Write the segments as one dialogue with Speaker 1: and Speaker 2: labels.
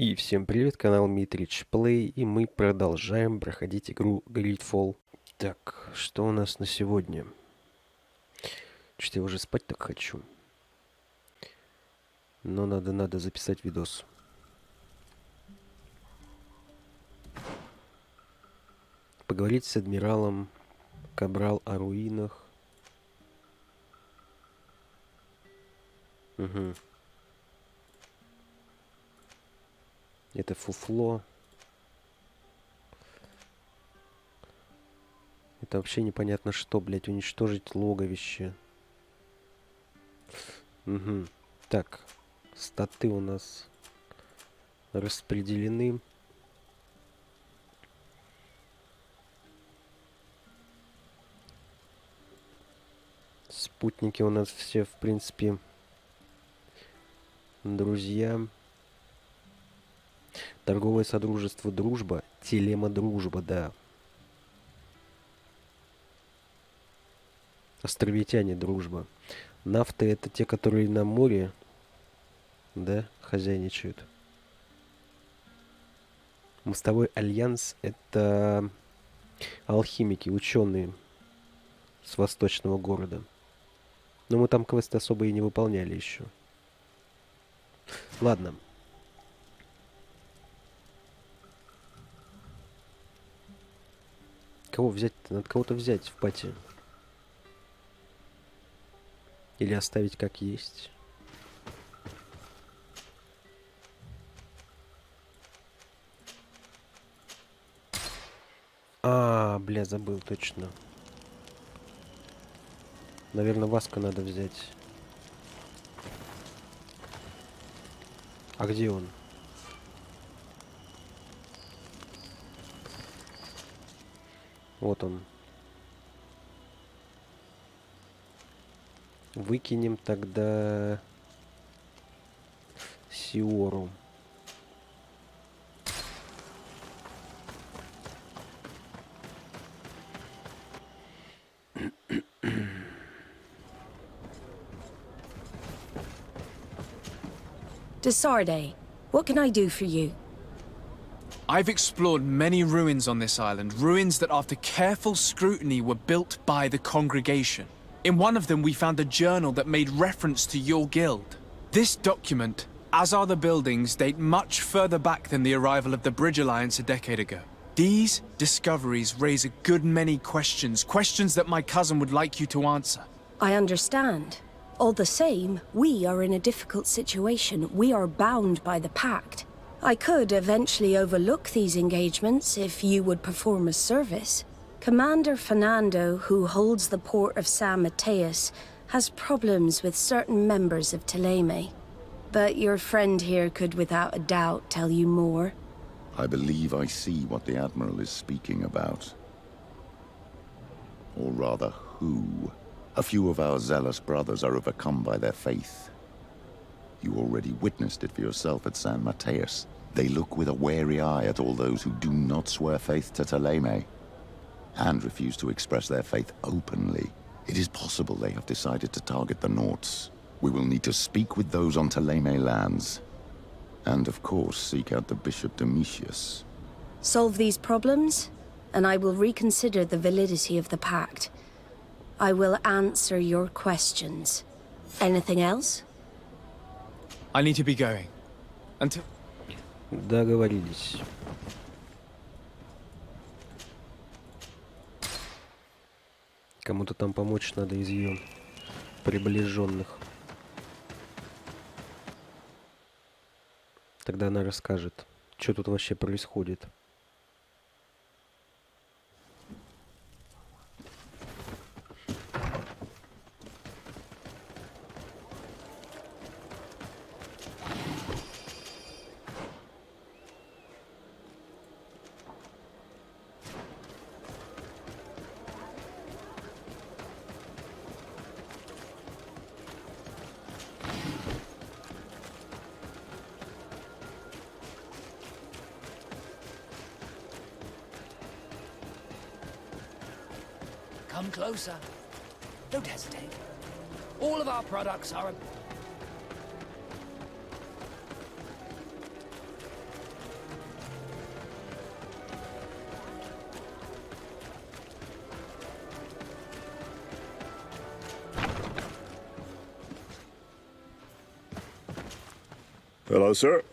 Speaker 1: И всем привет, канал MitrichPlay, и мы продолжаем проходить игру GreedFall. Так, что у нас на сегодня? Что-то я уже спать так хочу. Но надо записать видос. Поговорить с адмиралом Кабрал о руинах. Угу. Это фуфло. Это вообще непонятно что, блять, уничтожить логовище. Угу. Так, статы у нас распределены. Спутники у нас все, в принципе, друзья. Торговое содружество дружба. Телема дружба, да. Островитяне дружба. Нафты это те, которые на море, да, хозяйничают. Мостовой альянс это алхимики, ученые с восточного города. Но мы там квесты особо и не выполняли еще. Ладно. Кого взять-то? Надо кого-то взять в пати. Или оставить как есть. Бля, забыл точно. Наверное, Васка надо взять. А где он? Вот он. Выкинем тогда Сиору.
Speaker 2: Desarde, what can I do for you?
Speaker 3: I've explored many ruins on this island, ruins that after careful scrutiny were built by the congregation. In one of them we found a journal that made reference to your guild. This document, as are the buildings, date much further back than the arrival of the Bridge Alliance a decade ago. These discoveries raise a good many questions, questions that my cousin would like you to answer.
Speaker 2: I understand. All the same, we are in a difficult situation. We are bound by the pact. I could eventually overlook these engagements if you would perform a service. Commander Fernando, who holds the port of San Mateus, has problems with certain members of Teleme. But your friend here could without a doubt tell you more.
Speaker 4: I believe I see what the Admiral is speaking about. Or rather, who. A few of our zealous brothers are overcome by their faith. You already witnessed it for yourself at San Mateus. They look with a wary eye at all those who do not swear faith to Teleme, and refuse to express their faith openly. It is possible they have decided to target the Norts. We will need to speak with those on Teleme lands. And of course, seek out the Bishop Domitius.
Speaker 2: Solve these problems, and I will reconsider the validity of the pact. I will answer your questions. Anything else?
Speaker 3: I need to be going. Until...
Speaker 1: Договорились. Кому-то там помочь надо из ее приближенных. Тогда она расскажет, что тут вообще происходит.
Speaker 5: Come closer. Don't hesitate. All of our products are...
Speaker 6: Hello, sir.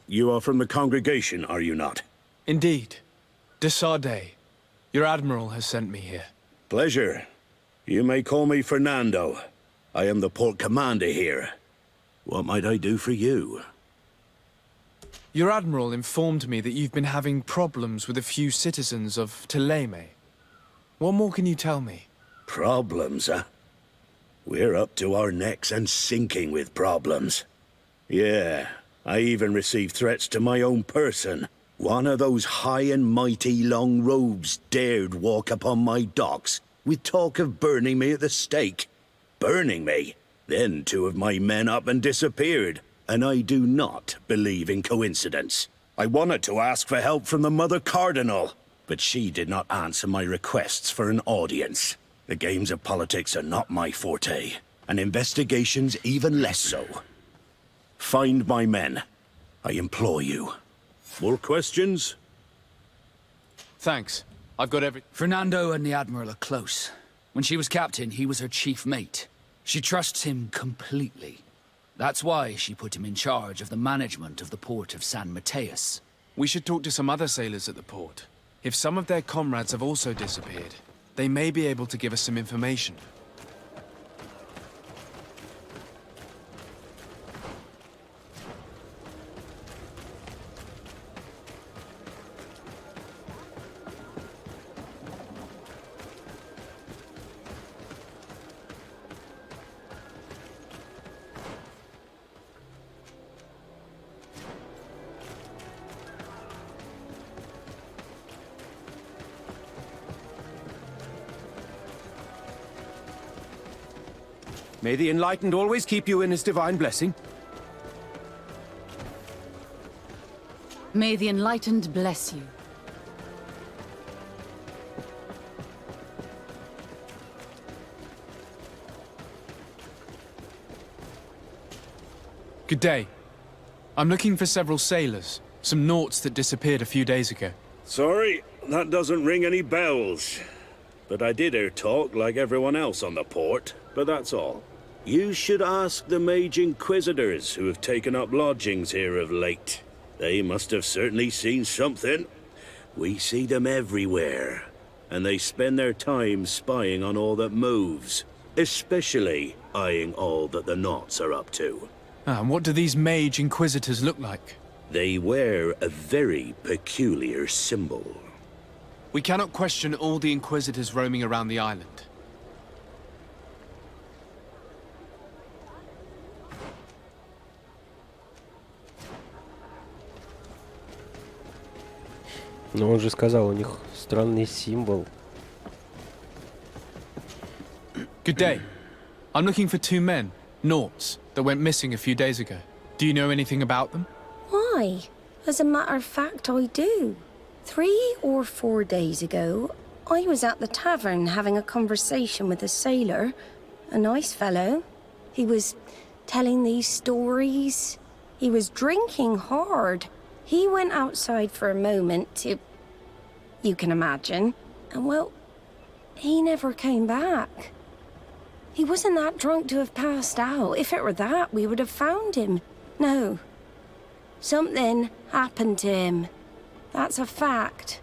Speaker 6: You are from the congregation, are you not?
Speaker 3: Indeed. Desarde, your admiral has sent me here.
Speaker 6: Pleasure. You may call me Fernando. I am the port commander here. What might I do for you?
Speaker 3: Your admiral informed me that you've been having problems with a few citizens of Teleme. What more can you tell me?
Speaker 6: Problems, huh? We're up to our necks and sinking with problems. Yeah, I even received threats to my own person. One of those high and mighty long robes dared walk upon my docks with talk of burning me at the stake. Burning me? Then 2 of my men up and disappeared, and I do not believe in coincidence. I wanted to ask for help from the Mother Cardinal, but she did not answer my requests for an audience. The games of politics are not my forte, and investigations even less so. Find my men. I implore you. More questions?
Speaker 3: Thanks. I've got every...
Speaker 5: Fernando and the Admiral are close. When she was captain, he was her chief mate. She trusts him completely. That's why she put him in charge of the management of the port of San Mateus.
Speaker 3: We should talk to some other sailors at the port. If some of their comrades have also disappeared, they may be able to give us some information.
Speaker 7: May the Enlightened always keep you in his divine blessing.
Speaker 8: May the Enlightened bless you.
Speaker 3: Good day. I'm looking for several sailors, some naughts that disappeared a few days ago.
Speaker 6: Sorry, that doesn't ring any bells. But I did hear talk like everyone else on the port, but that's all. You should ask the mage inquisitors who have taken up lodgings here of late. They must have certainly seen something. We see them everywhere, and they spend their time spying on all that moves, especially eyeing all that the Naughts are up to.
Speaker 3: And what do these mage inquisitors look like?
Speaker 6: They wear a very peculiar symbol.
Speaker 3: We cannot question all the inquisitors roaming around the island.
Speaker 1: Но он же сказал, у них странный символ.
Speaker 3: Good day. I'm looking for 2 men, Naughts, that went missing a few days ago. Do you know anything about them?
Speaker 2: Why? As a matter of fact, I do. 3 or 4 days ago, I was at the tavern having a conversation with a sailor, a nice fellow. He was telling these stories. He was drinking hard. He went outside for a moment to... you can imagine. And well, he never came back. He wasn't that drunk to have passed out. If it were that, we would have found him. No. Something happened to him. That's a fact.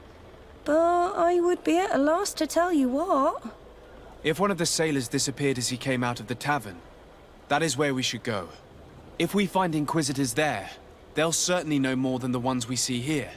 Speaker 2: But I would be at a loss to tell you what.
Speaker 3: If one of the sailors disappeared as he came out of the tavern, that is where we should go. If we find inquisitors there, they'll certainly know more than the ones we see here.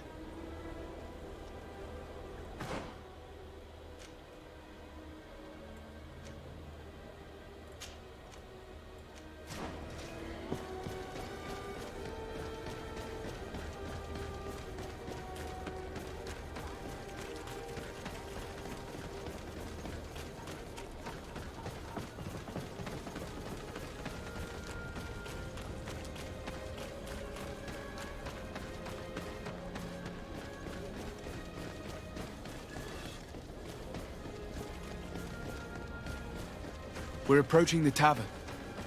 Speaker 3: We're approaching the tavern.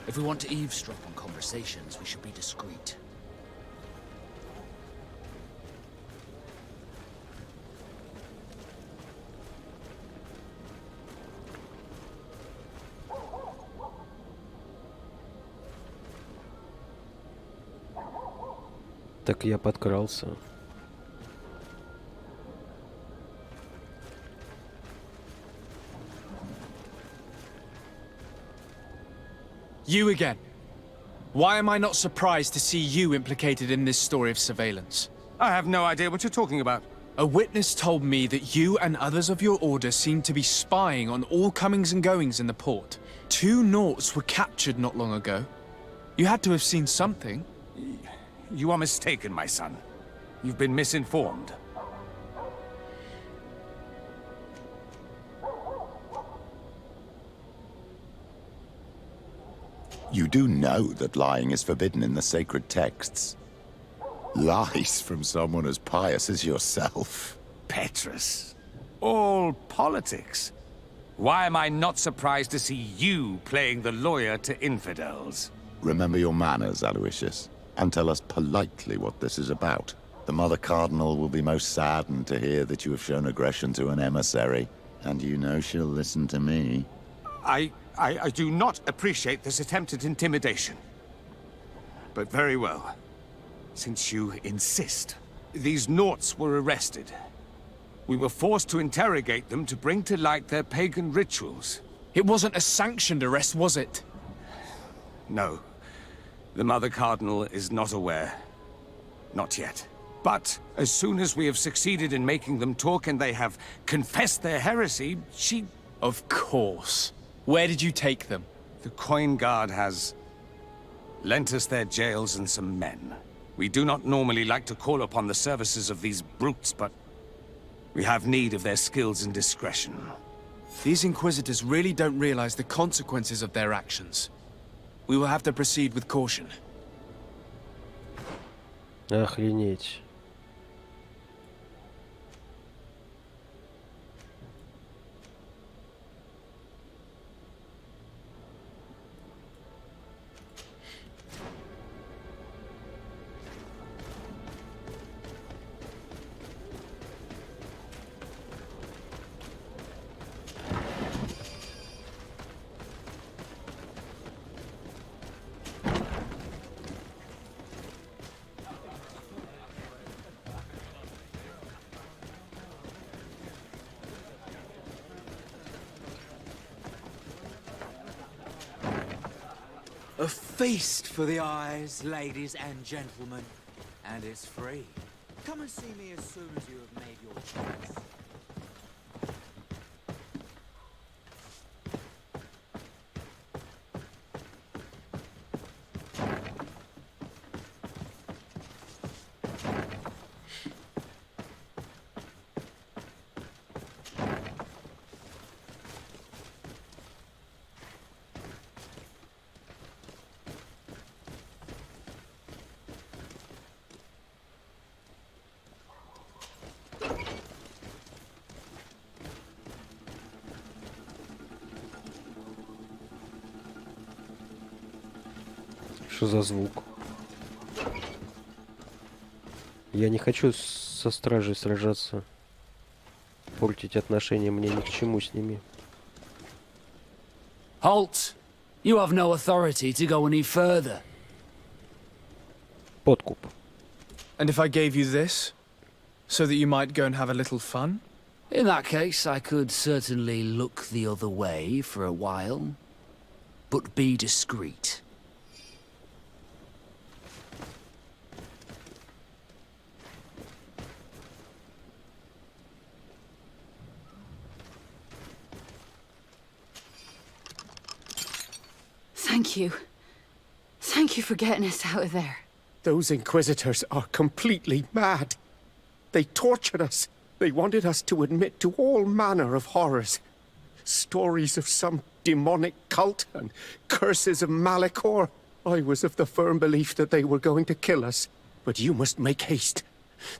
Speaker 5: If we want to eavesdrop on conversations, we should be discreet.
Speaker 1: Так я подкрался.
Speaker 3: You again. Why am I not surprised to see you implicated in this story of surveillance?
Speaker 7: I have no idea what you're talking about.
Speaker 3: A witness told me that you and others of your order seemed to be spying on all comings and goings in the port. 2 Nauts were captured not long ago. You had to have seen something.
Speaker 7: You are mistaken, my son. You've been misinformed.
Speaker 4: You do know that lying is forbidden in the sacred texts. Lies from someone as pious as yourself.
Speaker 9: Petrus. All politics. Why am I not surprised to see you playing the lawyer to infidels?
Speaker 4: Remember your manners, Aloysius, and tell us politely what this is about. The Mother Cardinal will be most saddened to hear that you have shown aggression to an emissary, and you know she'll listen to me.
Speaker 9: I do not appreciate this attempt at intimidation. But very well. Since you insist. These Nauts were arrested. We were forced to interrogate them to bring to light their pagan rituals.
Speaker 3: It wasn't a sanctioned arrest, was it?
Speaker 9: No. The Mother Cardinal is not aware. Not yet. But as soon as we have succeeded in making them talk and they have confessed their heresy, she...
Speaker 3: Of course. Where did you take them?
Speaker 9: The Coin Guard has lent us their jails and some men. We do not normally like to call upon the services of these brutes, but we have need of their skills and discretion.
Speaker 3: These Inquisitors really don't realize the consequences of their actions. We will have to proceed with caution.
Speaker 1: Охренеть.
Speaker 10: A feast for the eyes, ladies and gentlemen. And it's free. Come and see me as soon as you have made your choice.
Speaker 1: Что за звук? Я не хочу со стражей сражаться. Портить отношения мне ни к чему с ними.
Speaker 5: Halt! You have no authority to go any further.
Speaker 1: Подкуп.
Speaker 3: And if I gave you this, so that you might go and have a little fun?
Speaker 5: In that case, I could certainly look the other way for a while. But be discreet.
Speaker 8: Thank you. Thank you for getting us out of there.
Speaker 7: Those Inquisitors are completely mad. They tortured us. They wanted us to admit to all manner of horrors. Stories of some demonic cult and curses of Malachor. I was of the firm belief that they were going to kill us. But you must make haste.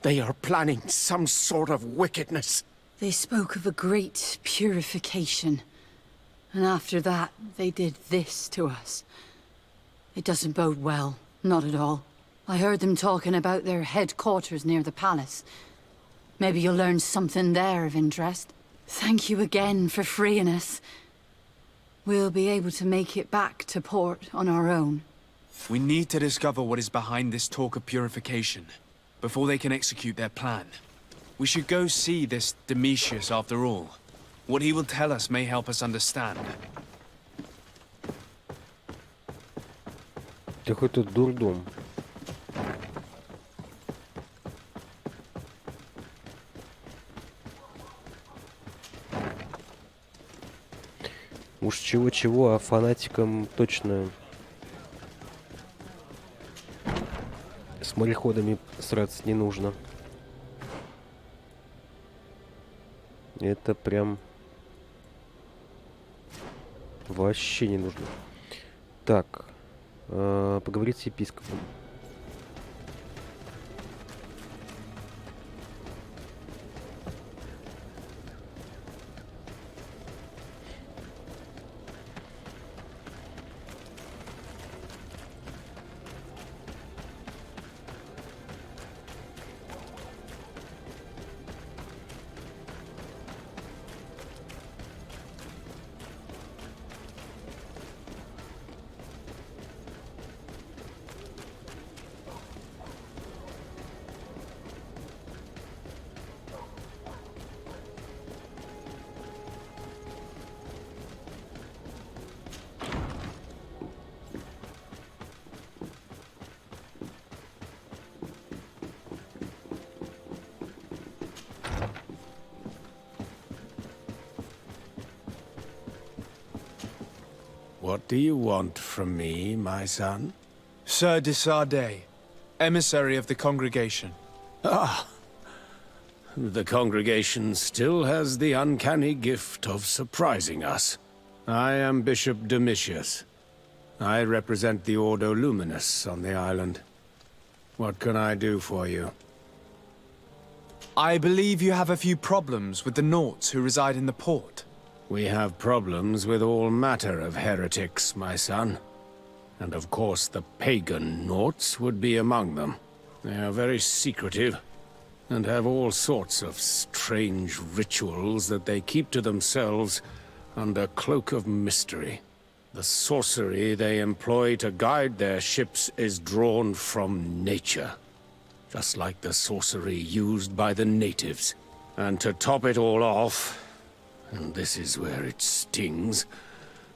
Speaker 7: They are planning some sort of wickedness.
Speaker 8: They spoke of a great purification. And after that, they did this to us. It doesn't bode well. Not at all. I heard them talking about their headquarters near the palace. Maybe you'll learn something there of interest. Thank you again for freeing us. We'll be able to make it back to port on our own.
Speaker 3: We need to discover what is behind this talk of purification, before they can execute their plan. We should go see this Domitius after all. What he will tell us may help us understand.
Speaker 1: Какой тут дурдом. Уж чего-чего, а фанатикам точно с мореходами сраться не нужно. Это прям вообще не нужно. Так, поговорить с епископом.
Speaker 7: What do you want from me, my son?
Speaker 3: Sir de Sardet, emissary of the congregation.
Speaker 7: Ah, the congregation still has the uncanny gift of surprising us. I am Bishop Domitius. I represent the Ordo Luminous on the island. What can I do for you?
Speaker 3: I believe you have a few problems with the Nauts who reside in the port.
Speaker 7: We have problems with all matter of heretics, my son. And of course the pagan Nauts would be among them. They are very secretive, and have all sorts of strange rituals that they keep to themselves under cloak of mystery. The sorcery they employ to guide their ships is drawn from nature, just like the sorcery used by the natives. And to top it all off, and this is where it stings,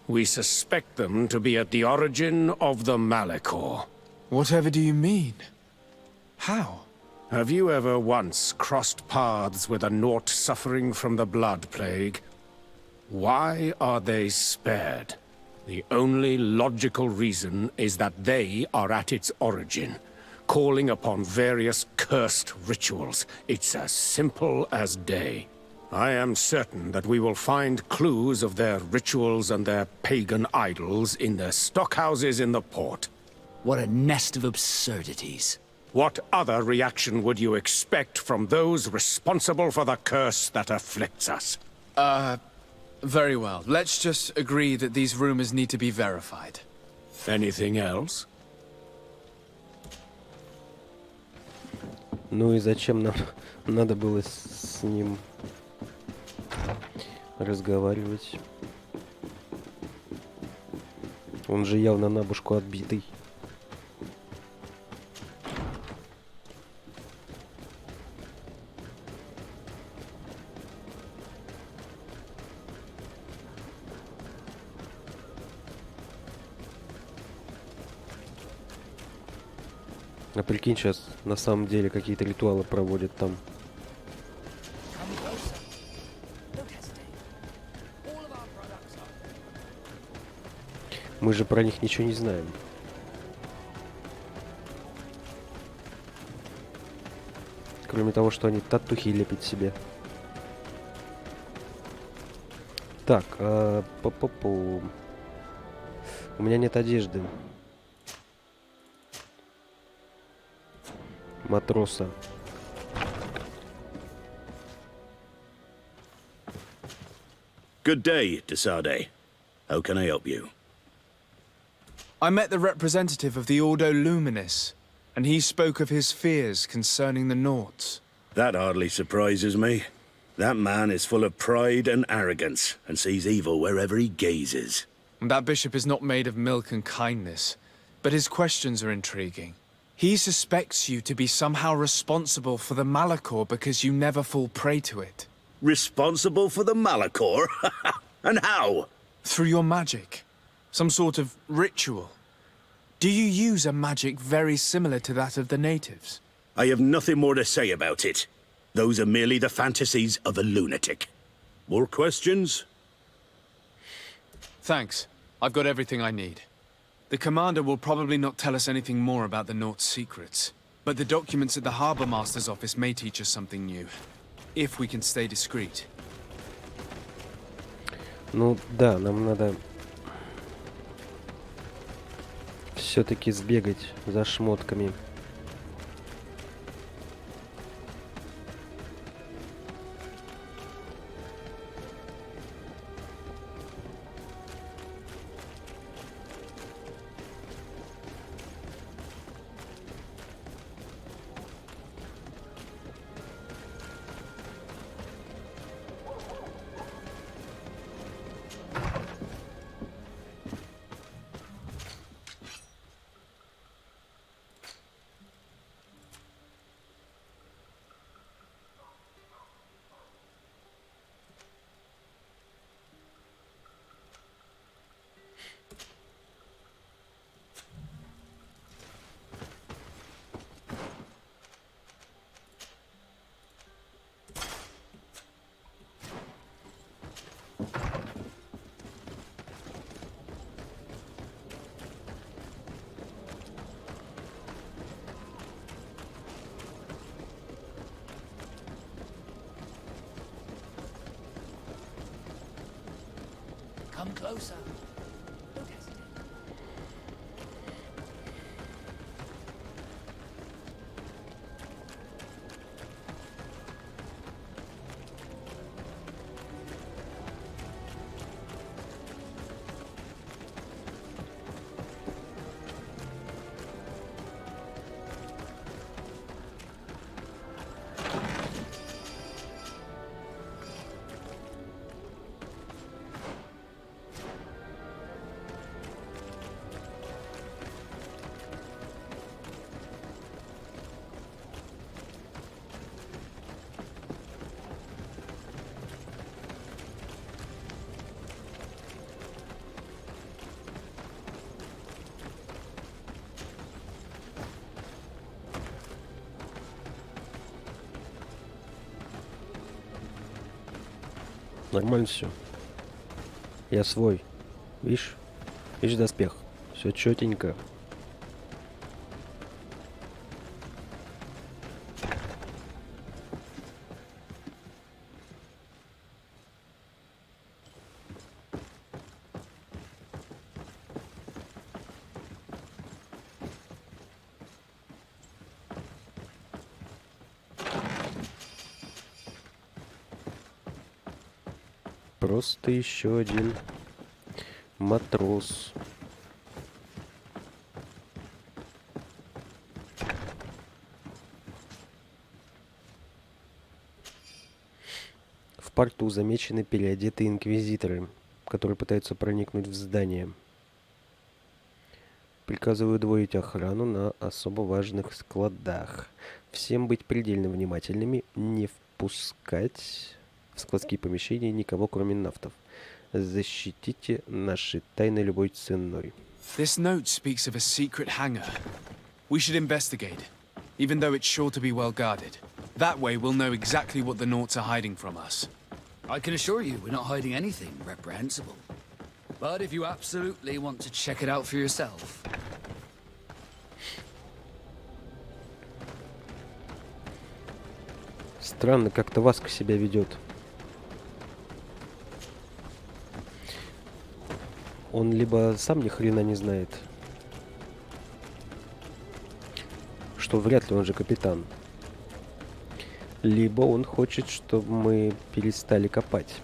Speaker 7: we suspect them to be at the origin of the Malachor.
Speaker 3: Whatever do you mean? How?
Speaker 7: Have you ever once crossed paths with a Naut suffering from the blood plague? Why are they spared? The only logical reason is that they are at its origin, calling upon various cursed rituals. It's as simple as day. I am certain that we will find clues of their rituals and their pagan idols in their stockhouses in the port.
Speaker 5: What a nest of absurdities.
Speaker 7: What other reaction would you expect from those responsible for the curse that afflicts us?
Speaker 3: Very well. Let's just agree that these rumors need to be verified.
Speaker 7: Anything else?
Speaker 1: Ну и зачем нам надо было с ним разговаривать? Он же явно на башку отбитый. А прикинь, сейчас на самом деле какие-то ритуалы проводят там. Мы же про них ничего не знаем. Кроме того, что они татухи лепят себе. Так, у меня нет одежды. Матроса.
Speaker 6: Good day, de Sardet. How can I help you?
Speaker 3: I met the representative of the Ordo Luminis, and he spoke of his fears concerning the Nauts.
Speaker 6: That hardly surprises me. That man is full of pride and arrogance, and sees evil wherever he gazes.
Speaker 3: And that bishop is not made of milk and kindness. but his questions are intriguing. He suspects you to be somehow responsible for the Malachor because you never fall prey to it.
Speaker 6: Responsible for the Malachor? And how?
Speaker 3: Through your magic. Some sort of ritual. Do you use a magic very similar to that of the natives?
Speaker 6: I have nothing more to say about it. Those are merely the fantasies of a lunatic. More questions?
Speaker 3: Thanks. I've got everything I need. The commander will probably not tell us anything more about the Naught's secrets, but the documents at the Harbour Master's office may teach us something new, if we can stay discreet.
Speaker 1: Ну да, нам надо все-таки сбегать за шмотками.
Speaker 5: Come closer. Don't hesitate.
Speaker 1: Нормально все. Я свой. Видишь? Видишь доспех? Все четенько. Просто еще один матрос. В порту замечены переодетые инквизиторы, которые пытаются проникнуть в здание. Приказываю удвоить охрану на особо важных складах. Всем быть предельно внимательными, не впускать в складские помещения никого, кроме нафтов. Защитите наши тайны любой ценой.
Speaker 3: This note speaks of a secret hangar. We should investigate, even though it's sure to be well guarded. That way we'll know exactly what the Naughts are hiding from us.
Speaker 5: I can assure you we're not hiding anything reprehensible. But if you absolutely want to check it out for yourself...
Speaker 1: Странно, как-то Васка себя ведет. Он либо сам ни хрена не знает, что вряд ли он же капитан, либо он хочет, чтобы мы перестали копать.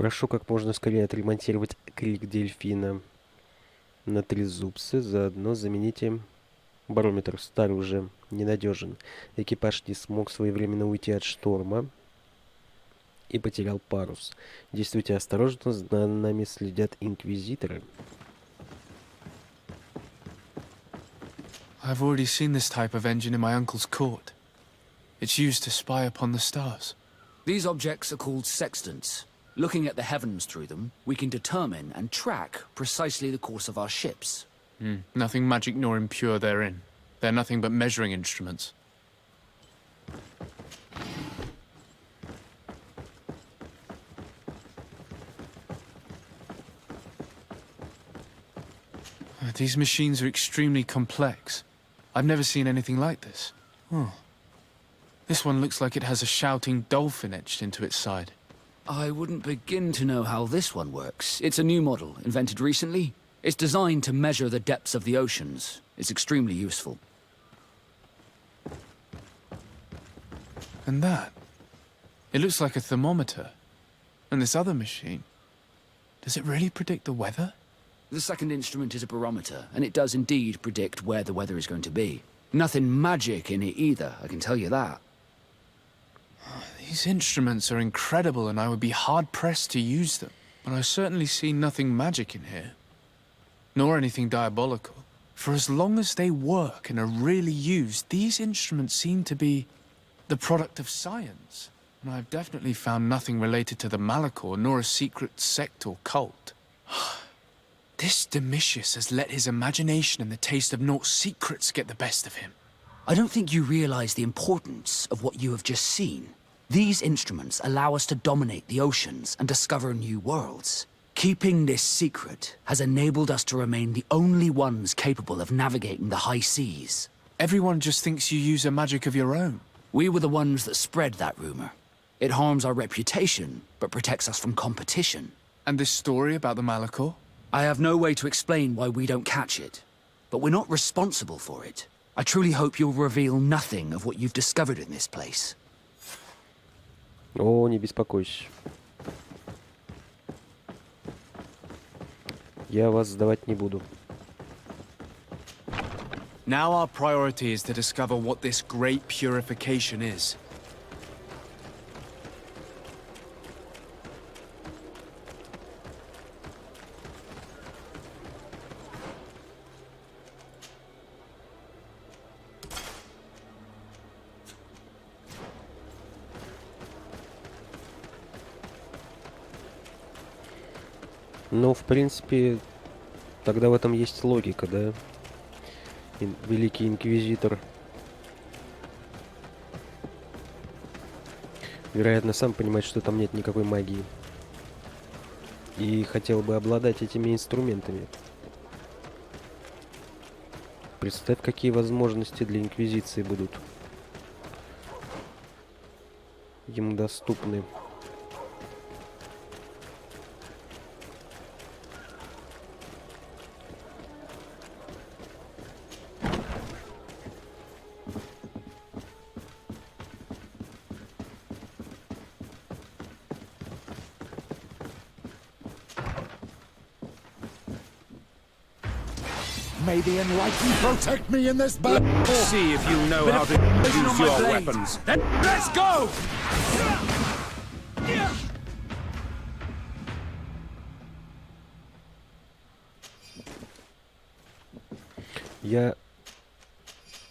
Speaker 1: Прошу как можно скорее отремонтировать крик дельфина на трезубце. Заодно замените барометр. Старый уже ненадежен. Экипаж не смог своевременно уйти от шторма и потерял парус. Действуйте осторожно, за нами следят инквизиторы.
Speaker 3: I've already seen this type of engine in my uncle's court. It's used to spy upon the stars.
Speaker 5: These objects are called sextants. Looking at the heavens through them, we can determine and track precisely the course of our ships.
Speaker 3: Nothing magic nor impure therein. They're nothing but measuring instruments. These machines are extremely complex. I've never seen anything like this. This one looks like it has a shouting dolphin etched into its side.
Speaker 5: I wouldn't begin to know how this one works. It's a new model, invented recently. It's designed to measure the depths of the oceans. It's extremely useful.
Speaker 3: And that? It looks like a thermometer. And this other machine, does it really predict the weather?
Speaker 5: The second instrument is a barometer, and it does indeed predict where the weather is going to be. Nothing magic in it either, I can tell you that.
Speaker 3: These instruments are incredible, and I would be hard-pressed to use them. But I certainly see nothing magic in here. Nor anything diabolical. For as long as they work and are really used, these instruments seem to be the product of science. And I've definitely found nothing related to the Malachor, nor a secret sect or cult. This Domitius has let his imagination and the taste of Naught's secrets get the best of him.
Speaker 5: I don't think you realize the importance of what you have just seen. These instruments allow us to dominate the oceans and discover new worlds. Keeping this secret has enabled us to remain the only ones capable of navigating the high seas.
Speaker 3: Everyone just thinks you use a magic of your own.
Speaker 5: We were the ones that spread that rumor. It harms our reputation, but protects us from competition.
Speaker 3: And this story about the Malachor?
Speaker 5: I have no way to explain why we don't catch it, but we're not responsible for it. I truly hope you'll reveal nothing of what you've discovered in this place.
Speaker 1: О, не беспокойся. Я вас сдавать не буду.
Speaker 3: Now our priority is to discover what this great purification is.
Speaker 1: Ну, в принципе, тогда в этом есть логика, да? Великий инквизитор, вероятно, сам понимает, что там нет никакой магии. И хотел бы обладать этими инструментами. Представь, какие возможности для инквизиции будут ему доступны.
Speaker 11: May the enlightened protect me in this battle.
Speaker 9: See if you know how to use your weapons.
Speaker 5: Then let's go!
Speaker 1: Я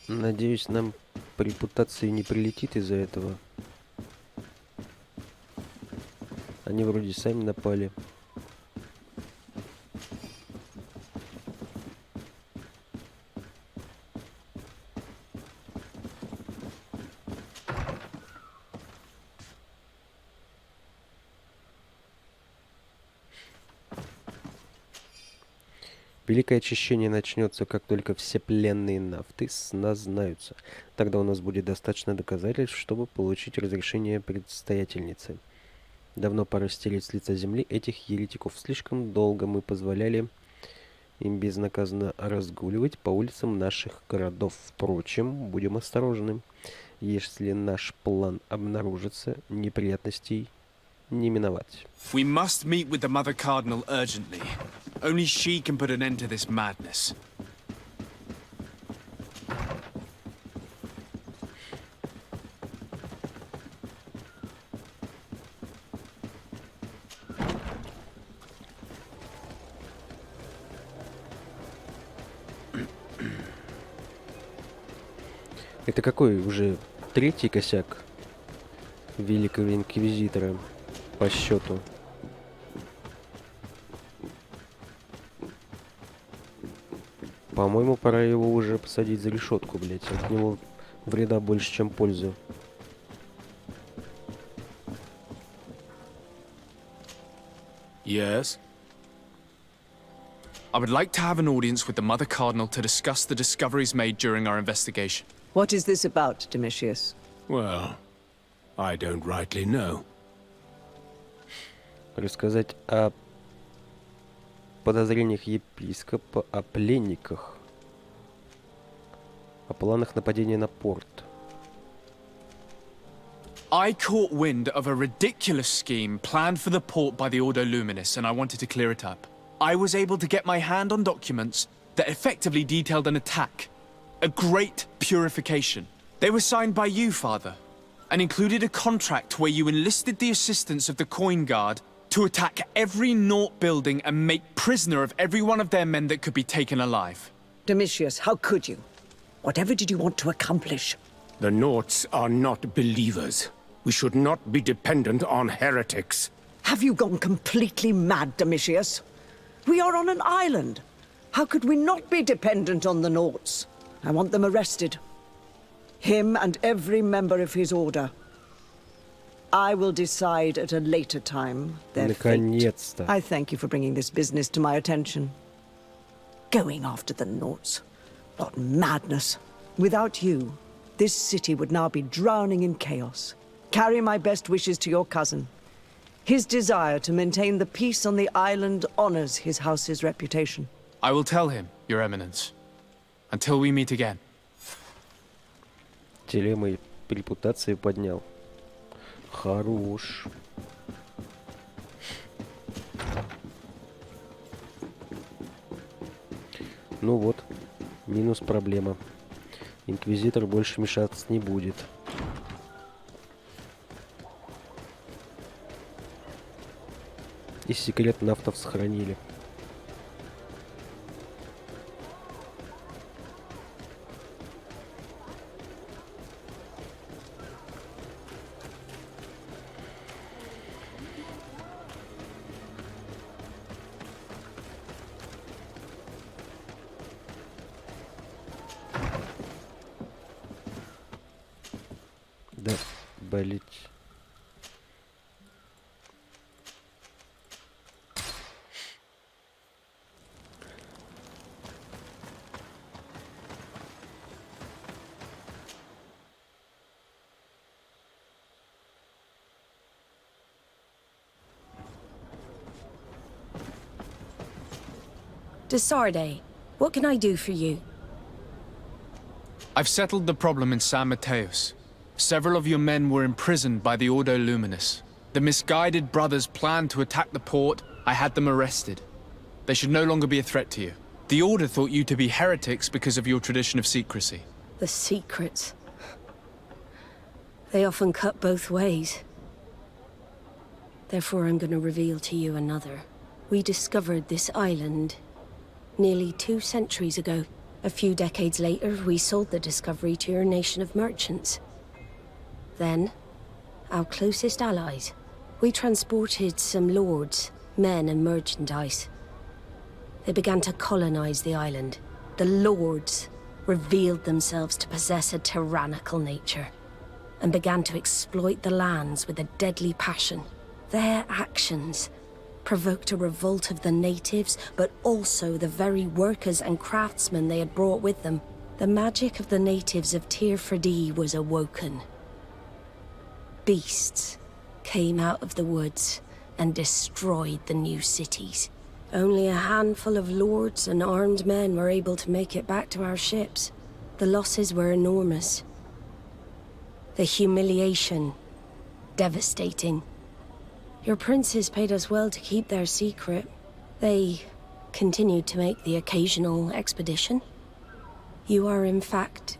Speaker 1: надеюсь, нам по репутации не прилетит из-за этого. Они вроде сами напали. Великое очищение начнется, как только все пленные нафты с нас знаются. Тогда у нас будет достаточно доказательств, чтобы получить разрешение предстоятельницы. Давно пора стереть с лица земли этих еретиков. Слишком долго мы позволяли им безнаказанно разгуливать по улицам наших городов. Впрочем, будем осторожны. Если наш план обнаружится, неприятностей не миновать.
Speaker 3: We must meet with the Mother Cardinal urgently. Only she can put an end to this madness.
Speaker 1: Это какой уже третий косяк великого инквизитора по счету? По-моему, пора его уже посадить за решетку, блять. От него вреда больше, чем пользы.
Speaker 3: Yes? I would like to have an audience with the Mother Cardinal to discuss the discoveries made during our investigation.
Speaker 12: What is this about, Domitius?
Speaker 9: Well, I don't rightly know.
Speaker 1: Рассказать о подозрениях епископа, о пленниках, о планах нападения на порт.
Speaker 3: I caught wind of a ridiculous scheme planned for the port by the Ordo Luminis, and I wanted to clear it up. I was able to get my hand on documents that effectively detailed an attack. A great purification. They were signed by you, Father, and included a contract where you enlisted the assistance of the Coin Guard to attack every Naught building and make prisoner of every one of their men that could be taken alive.
Speaker 12: Domitius, how could you? Whatever did you want to accomplish?
Speaker 7: The Naughts are not believers. We should not be dependent on heretics.
Speaker 12: Have you gone completely mad, Domitius? We are on an island. How could we not be dependent on the Naughts? I want them arrested. Him and every member of his order. I will decide at a later time their fate.
Speaker 1: Наконец-то.
Speaker 12: I thank you for bringing this business to my attention. Going after the Naughts. What madness. Without you, this city would now be drowning in chaos. Carry my best wishes to your cousin. His desire to maintain the peace on the island honors his house's reputation.
Speaker 3: I will tell him, Your Eminence. Until we meet again.
Speaker 1: Телемой репутации поднял. Хорош. Ну вот, минус проблема. Инквизитор больше мешаться не будет. И секрет нафтов сохранили. Да, болеть.
Speaker 2: Desarde, what can I do for you?
Speaker 3: I've settled the problem in San Mateus. Several of your men were imprisoned by the Ordo Luminis. The misguided brothers planned to attack the port. I had them arrested. They should no longer be a threat to you. The Order thought you to be heretics because of your tradition of secrecy.
Speaker 2: The secrets. They often cut both ways. Therefore, I'm going to reveal to you another. We discovered this island nearly 2 centuries ago. A few decades later, we sold the discovery to your nation of merchants. Then, our closest allies. We transported some lords, men and merchandise. They began to colonize the island. The lords revealed themselves to possess a tyrannical nature and began to exploit the lands with a deadly passion. Their actions provoked a revolt of the natives, but also the very workers and craftsmen they had brought with them. The magic of the natives of Tir Fredee was awoken. Beasts came out of the woods and destroyed the new cities. Only a handful of lords and armed men were able to make it back to our ships. The losses were Your princes paid us well to keep their secret. They continued to make the occasional expedition. You are, in fact,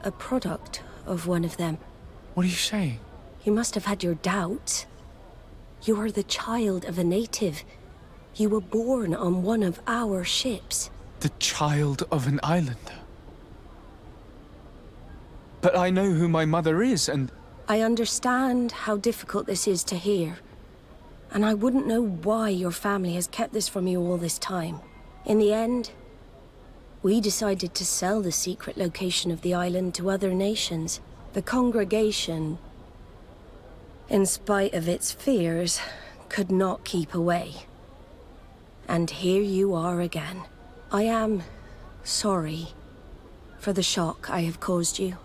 Speaker 2: a product of one of them.
Speaker 3: What are you saying?
Speaker 2: You must have had your doubts. You are the child of a native. You were born on one of our ships.
Speaker 3: The child of an islander? But I know who my mother is, and...
Speaker 2: I understand how difficult this is to hear. And I wouldn't know why your family has kept this from you all this time. In the end, we decided to sell the secret location of the island to other nations. The congregation, in spite of its fears, could not keep away. And here you are again. I am sorry for the shock I have caused you.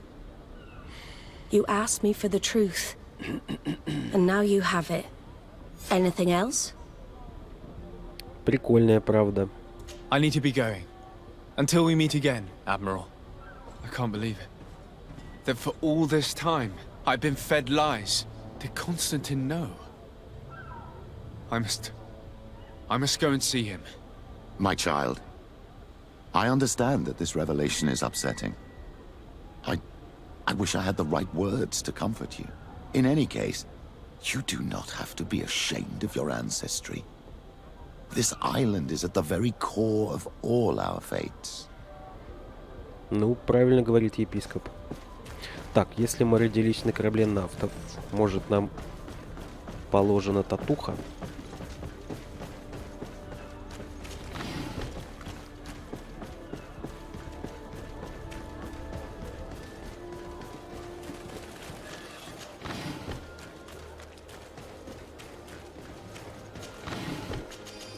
Speaker 2: You asked me for the truth, and now you have it. Anything else?
Speaker 1: Прикольная правда.
Speaker 3: I need to be going. Until we meet again, Admiral. I can't believe it. That for all this time, I've been fed lies. Did Constantine know? I must go and see him.
Speaker 4: My child, I understand that this revelation is upsetting. I wish I had the right words to comfort you. In any case, you do not have to be ashamed of your ancestry. This island is at the very core of all our fates.
Speaker 1: Ну, правильно говорит епископ. Так, если мы родились на корабле нафтов, может, нам положена татуха?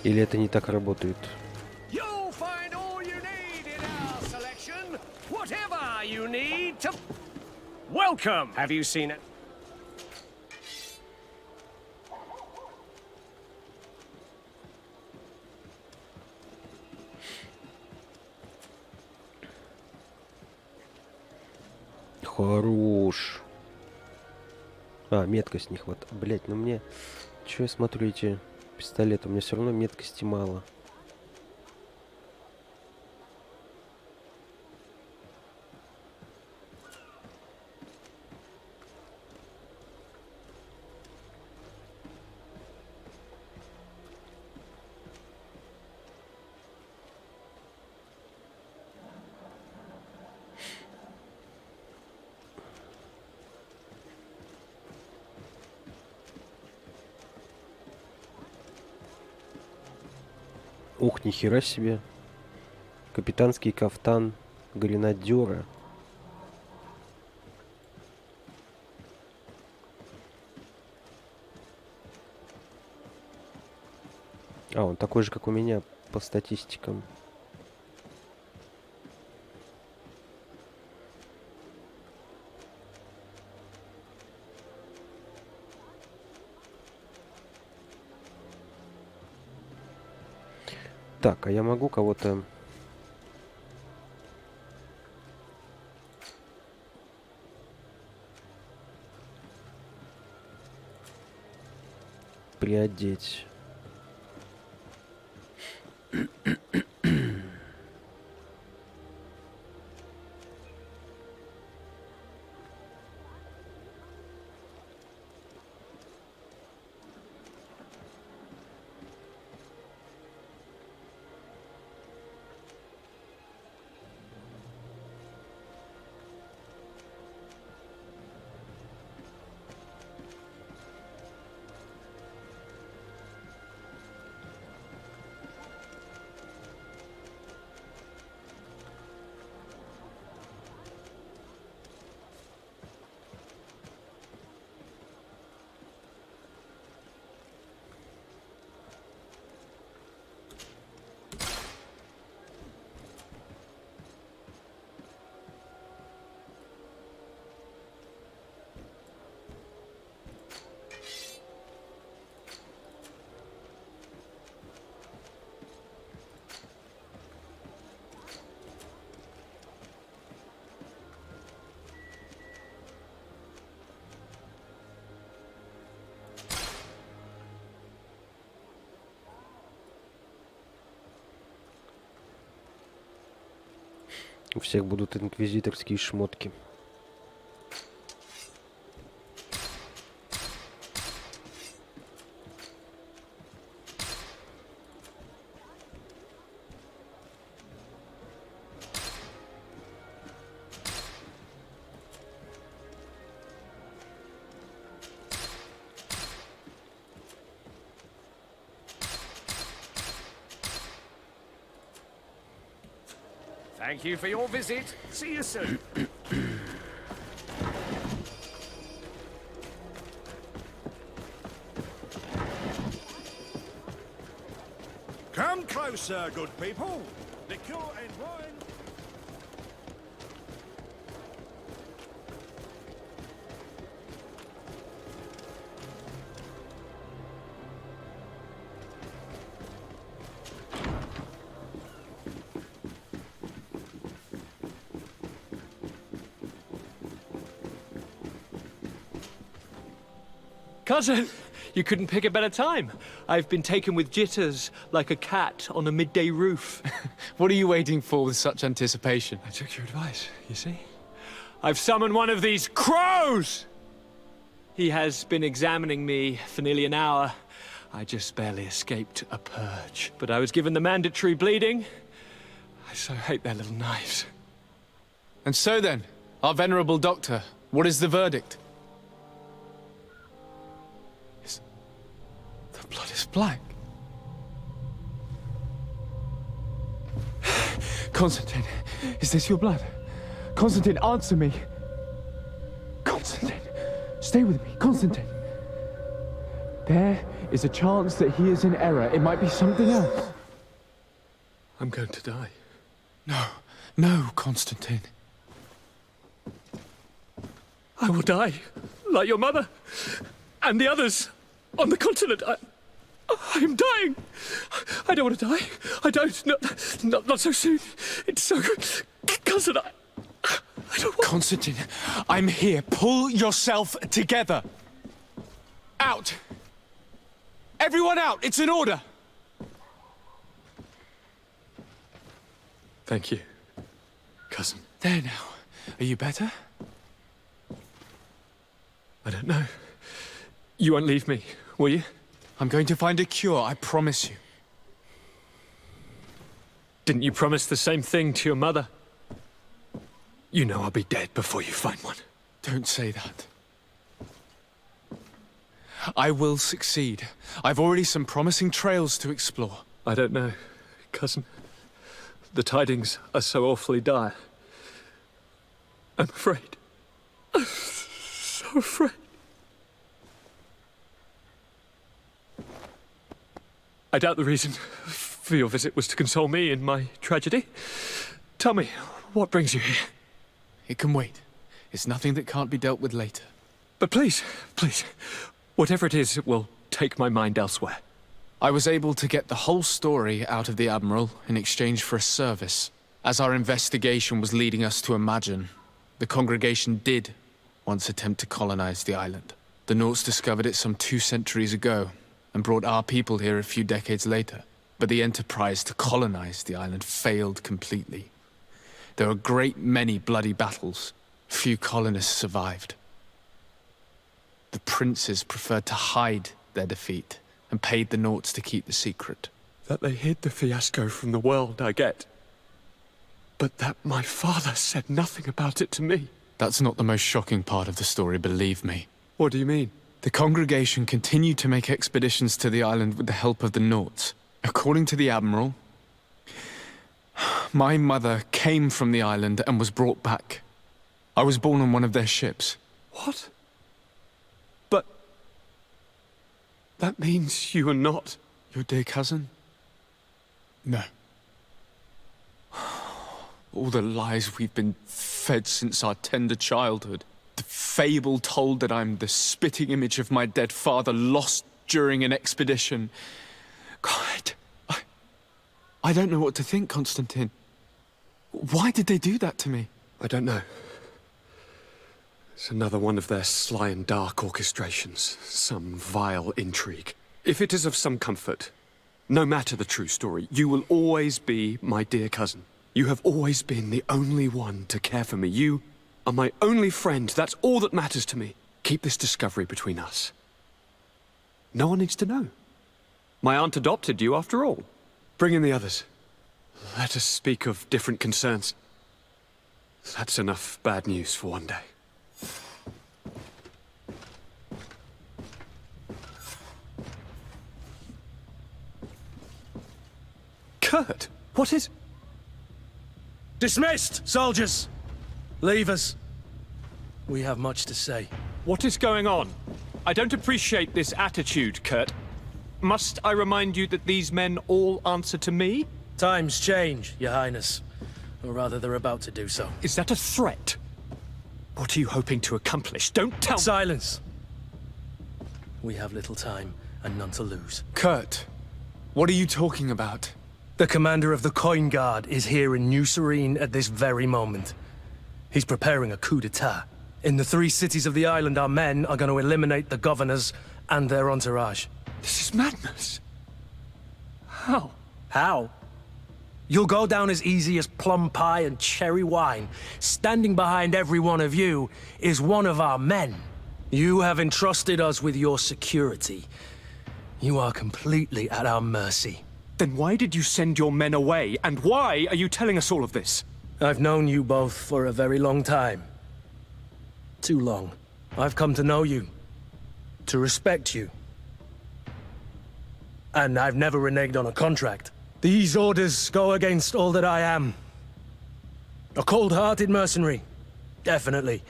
Speaker 1: Или это не так работает?
Speaker 13: You'll find all you need in our selection. Whatever you need to... Welcome! Have you seen it?
Speaker 1: Хорош. А, меткость не хватает. Блять, ну мне... Чё я смотрю эти пистолеты? У меня все равно меткости мало. Ух, нихера себе. Капитанский кафтан гренадера. А, он такой же, как у меня по статистикам. Так, а я могу кого-то... приодеть? У всех будут инквизиторские шмотки.
Speaker 13: Thank you for your visit. See you soon.
Speaker 14: Come closer, good people. Liquor and wine.
Speaker 15: Cousin, you couldn't pick a better time. I've been taken with jitters like a cat on a midday roof.
Speaker 3: What are you waiting for with such anticipation?
Speaker 15: I took your advice, you see? I've summoned one of these crows! He has been examining me for nearly an hour. I just barely escaped a purge. But I was given the mandatory bleeding. I so hate their little knives.
Speaker 3: And so then, our venerable doctor, what is the verdict? The blood is black.
Speaker 15: Constantine, is this your blood? Constantine, answer me. Constantine, stay with me. Constantine. There is a chance that he is in error. It might be something else. I'm going to die.
Speaker 3: No, no, Constantine.
Speaker 15: I will die, like your mother and the others on the continent. I am dying. I don't want to die. I don't. Not so soon. It's so good. Cousin, I don't want...
Speaker 3: Constantine, I'm here. Pull yourself together. Out. Everyone out. It's an order.
Speaker 15: Thank you, cousin.
Speaker 3: There now. Are you better?
Speaker 15: I don't know. You won't leave me, will you?
Speaker 3: I'm going to find a cure, I promise you.
Speaker 15: Didn't you promise the same thing to your mother? You know I'll be dead before you find one.
Speaker 3: Don't say that. I will succeed. I've already some promising trails to explore.
Speaker 15: I don't know, cousin. The tidings are so awfully dire. I'm afraid. I'm so afraid. I doubt the reason for your visit was to console me in my tragedy. Tell me, what brings you here?
Speaker 3: It can wait. It's nothing that can't be dealt with later.
Speaker 15: But please, please, whatever it is, it will take my mind elsewhere.
Speaker 3: I was able to get the whole story out of the Admiral in exchange for a service. As our investigation was leading us to imagine, the congregation did once attempt to colonize the island. The Nauts discovered it some 2 centuries ago, and brought our people here a few decades later. But the enterprise to colonize the island failed completely. There were a great many bloody battles. Few colonists survived. The princes preferred to hide their defeat, and paid the Nauts to keep the secret.
Speaker 15: That they hid the fiasco from the world, I get. But that my father said nothing about it to me.
Speaker 3: That's not the most shocking part of the story, believe me.
Speaker 15: What do you mean?
Speaker 3: The congregation continued to make expeditions to the island with the help of the Nauts. According to the Admiral, my mother came from the island and was brought back. I was born on one of their ships.
Speaker 15: What? But... that means you are not...
Speaker 3: your dear cousin? No. All the lies we've been fed since our tender childhood. The fable told that I'm the spitting image of my dead father lost during an expedition. God, I don't know what to think, Constantine. Why did they do that to me?
Speaker 15: I don't know. It's another one of their sly and dark orchestrations. Some vile intrigue. If it is of some comfort, no matter the true story, you will always be my dear cousin. You have always been the only one to care for me. You are my only friend. That's all that matters to me. Keep this discovery between us. No one needs to know. My aunt adopted you after all. Bring in the others. Let us speak of different concerns. That's enough bad news for one day. Kurt, what is...
Speaker 16: Dismissed, soldiers! Leave us. We have much to say.
Speaker 15: What is going on? I don't appreciate this attitude, Kurt. Must I remind you that these men all answer to me?
Speaker 16: Times change, Your Highness. Or rather, they're about to do so.
Speaker 15: Is that a threat? What are you hoping to accomplish? Don't tell me...
Speaker 16: Silence! We have little time, and none to lose.
Speaker 3: Kurt, what are you talking about?
Speaker 16: The commander of the Coin Guard is here in New Serene at this very moment. He's preparing a coup d'etat. In the 3 cities of the island, our men are going to eliminate the governors and their entourage.
Speaker 15: This is madness. How?
Speaker 16: How? You'll go down as easy as plum pie and cherry wine. Standing behind every one of you is one of our men. You have entrusted us with your security. You are completely at our mercy.
Speaker 15: Then why did you send your men away? And why are you telling us all of this?
Speaker 16: I've known you both for a very long time. Too long. I've come to know you. To respect you. And I've never reneged on a contract. These orders go against all that I am. A cold-hearted mercenary. Definitely.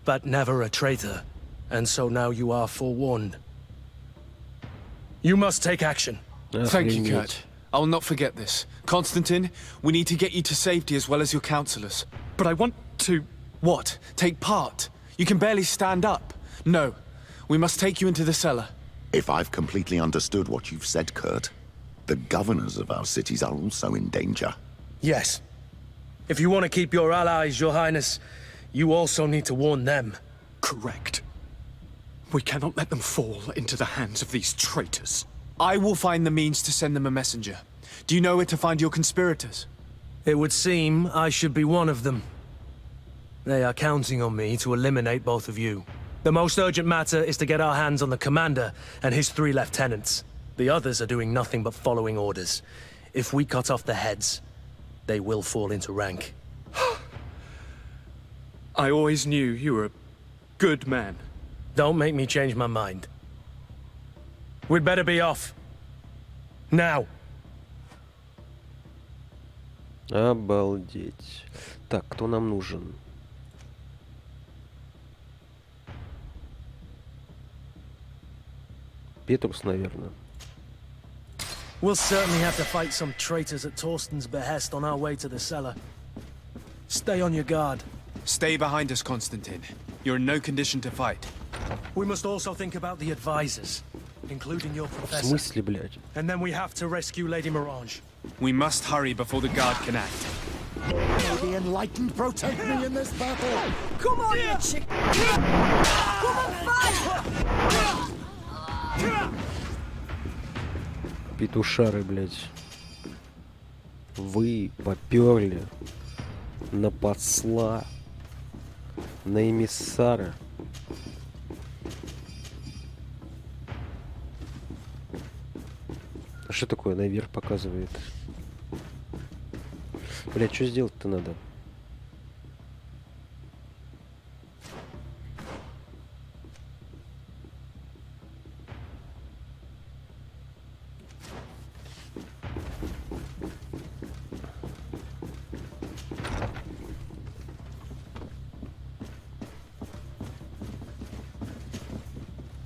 Speaker 16: But never a traitor. And so now you are forewarned. You must take action.
Speaker 3: Thank you, Kurt. I will not forget this. Constantine, we need to get you to safety as well as your counselors.
Speaker 15: But I want to...
Speaker 3: What? Take part? You can barely stand up. No. We must take you into the cellar.
Speaker 4: If I've completely understood what you've said, Kurt, the governors of our cities are also in danger.
Speaker 16: Yes. If you want to keep your allies, Your Highness, you also need to warn them.
Speaker 15: Correct. We cannot let them fall into the hands of these traitors.
Speaker 3: I will find the means to send them a messenger. Do you know where to find your conspirators?
Speaker 16: It would seem I should be one of them. They are counting on me to eliminate both of you. The most urgent matter is to get our hands on the commander and his 3 lieutenants. The others are doing nothing but following orders. If we cut off their heads, they will fall into rank.
Speaker 15: I always knew you were a good man.
Speaker 16: Don't make me change my mind. We'd better be off. Now.
Speaker 1: Обалдеть. Так, кто нам нужен? Петрус, наверное.
Speaker 16: We'll certainly have to fight some traitors at Torsten's behest on our way to the cellar. Stay on your guard.
Speaker 3: Stay behind us, Constantine. You're in no condition to fight.
Speaker 16: We must also think about the advisors, including your
Speaker 1: В
Speaker 16: professor.
Speaker 1: смысле, блядь?
Speaker 16: And then we have to rescue Lady Mirage.
Speaker 3: We must hurry before the guard can act.
Speaker 11: May the enlightened protect me in this battle!
Speaker 2: Come on, you chick! Come on, fight!
Speaker 1: Петушары, блядь. Вы попёрли на посла, на эмиссара. А что такое наверх показывает? Блядь, что сделать-то надо?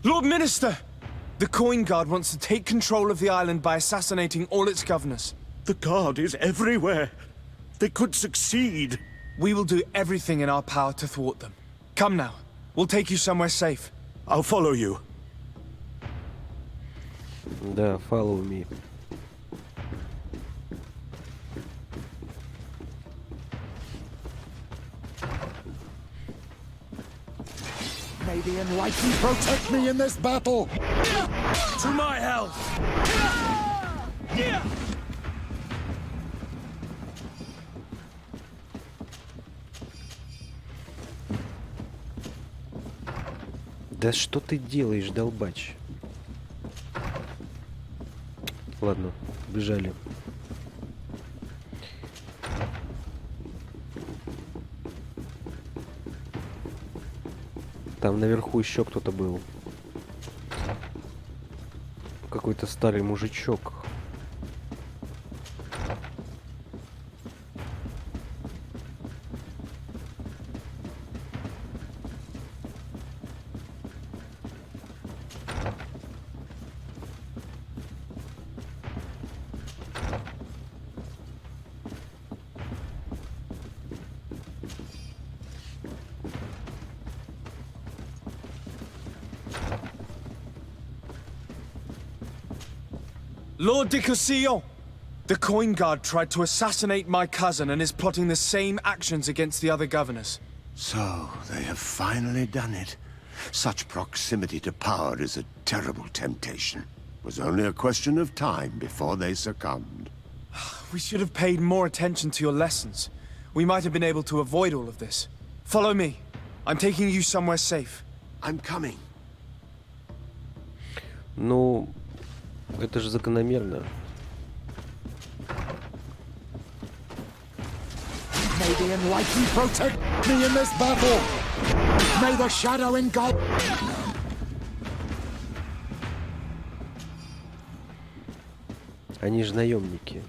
Speaker 3: Lord Minister! The Coin Guard wants to take control of the island by assassinating all its governors.
Speaker 6: The Guard is everywhere. They could succeed.
Speaker 3: We will do everything in our power to thwart them. Come now. We'll take you somewhere safe.
Speaker 6: I'll follow you.
Speaker 1: Да, follow me.
Speaker 11: May the enlightened protect me in this battle!
Speaker 16: To my health!
Speaker 1: Да что ты делаешь, долбач? Ладно, бежали. Там наверху еще кто-то был. Какой-то старый мужичок.
Speaker 3: Lord de Cossillon! The coin guard tried to assassinate my cousin and is plotting the same actions against the other governors.
Speaker 6: So, they have finally done it. Such proximity to power is a terrible temptation. It was only a question of time before they succumbed.
Speaker 3: We should have paid more attention to your lessons. We might have been able to avoid all of this. Follow me. I'm taking you somewhere safe.
Speaker 6: I'm coming.
Speaker 1: Ну, это же закономерно.
Speaker 11: May the enlightened protect me in this battle. May the shadow engulf.
Speaker 1: Они же наемники.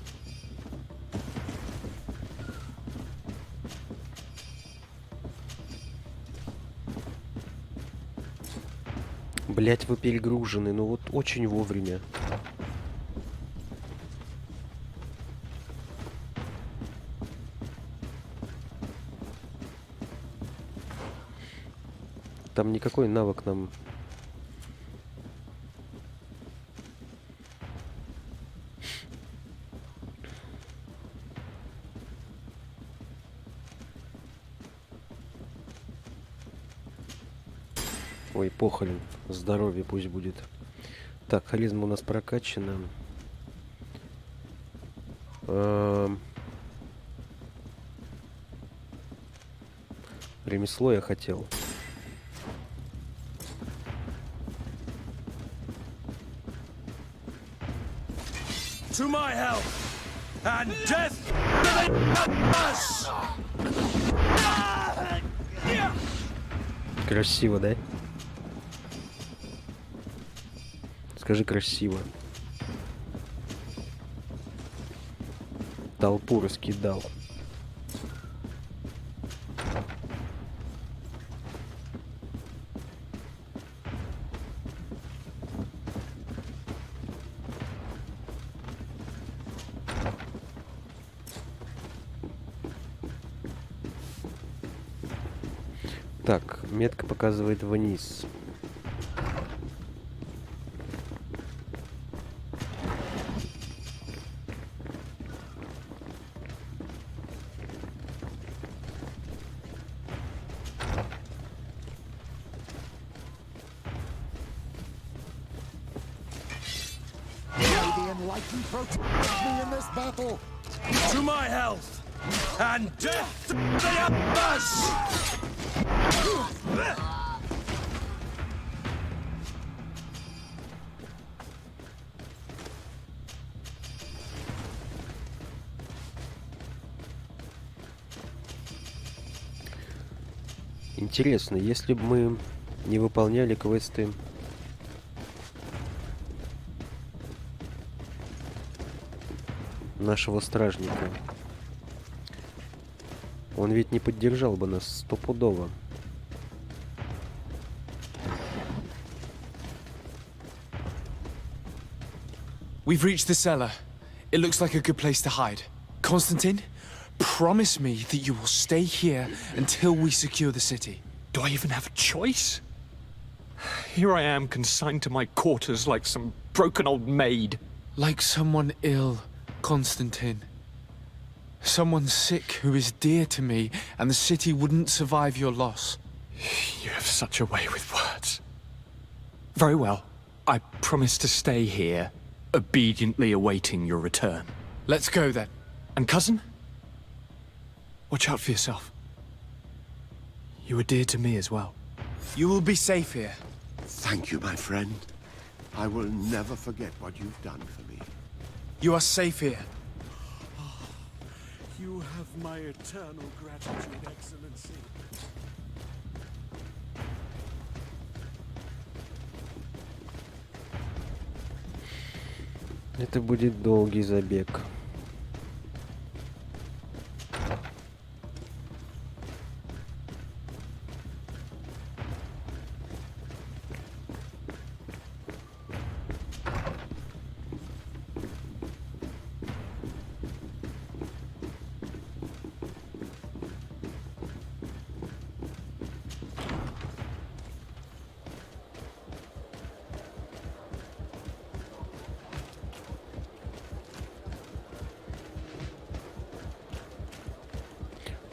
Speaker 1: Блять, вы перегружены, ну вот очень вовремя. Там никакой навык нам... Ой, похрен. Здоровье пусть будет. Так, харизма у нас прокачана. Ремесло я хотел.
Speaker 14: To my health and death to us!
Speaker 1: Красиво, да? Скажи красиво. Толпу раскидал. Так, метка показывает вниз.
Speaker 11: Protect me in this battle.
Speaker 14: To my health and death to us!
Speaker 1: Интересно, если бы мы не выполняли квесты нашего стражника, он ведь не поддержал бы нас стопудово.
Speaker 3: We've reached the cellar. It looks like a good place to hide. Constantine, promise me that you will stay here until we secure the city.
Speaker 15: Do I even have a choice? Here I am, consigned to my quarters like some broken old maid.
Speaker 3: Like someone ill, Constantine. Someone sick who is dear to me, and the city wouldn't survive your loss.
Speaker 15: You have such a way with words. Very well. I promise to stay here, obediently awaiting your return.
Speaker 3: Let's go then.
Speaker 15: And cousin? Watch out for yourself. You are dear to me as well.
Speaker 3: You will be safe here.
Speaker 7: Thank you, my friend. I will never forget what you've done for me.
Speaker 3: You are safe here.
Speaker 14: You have my eternal gratitude, Excellency.
Speaker 1: Это будет долгий забег.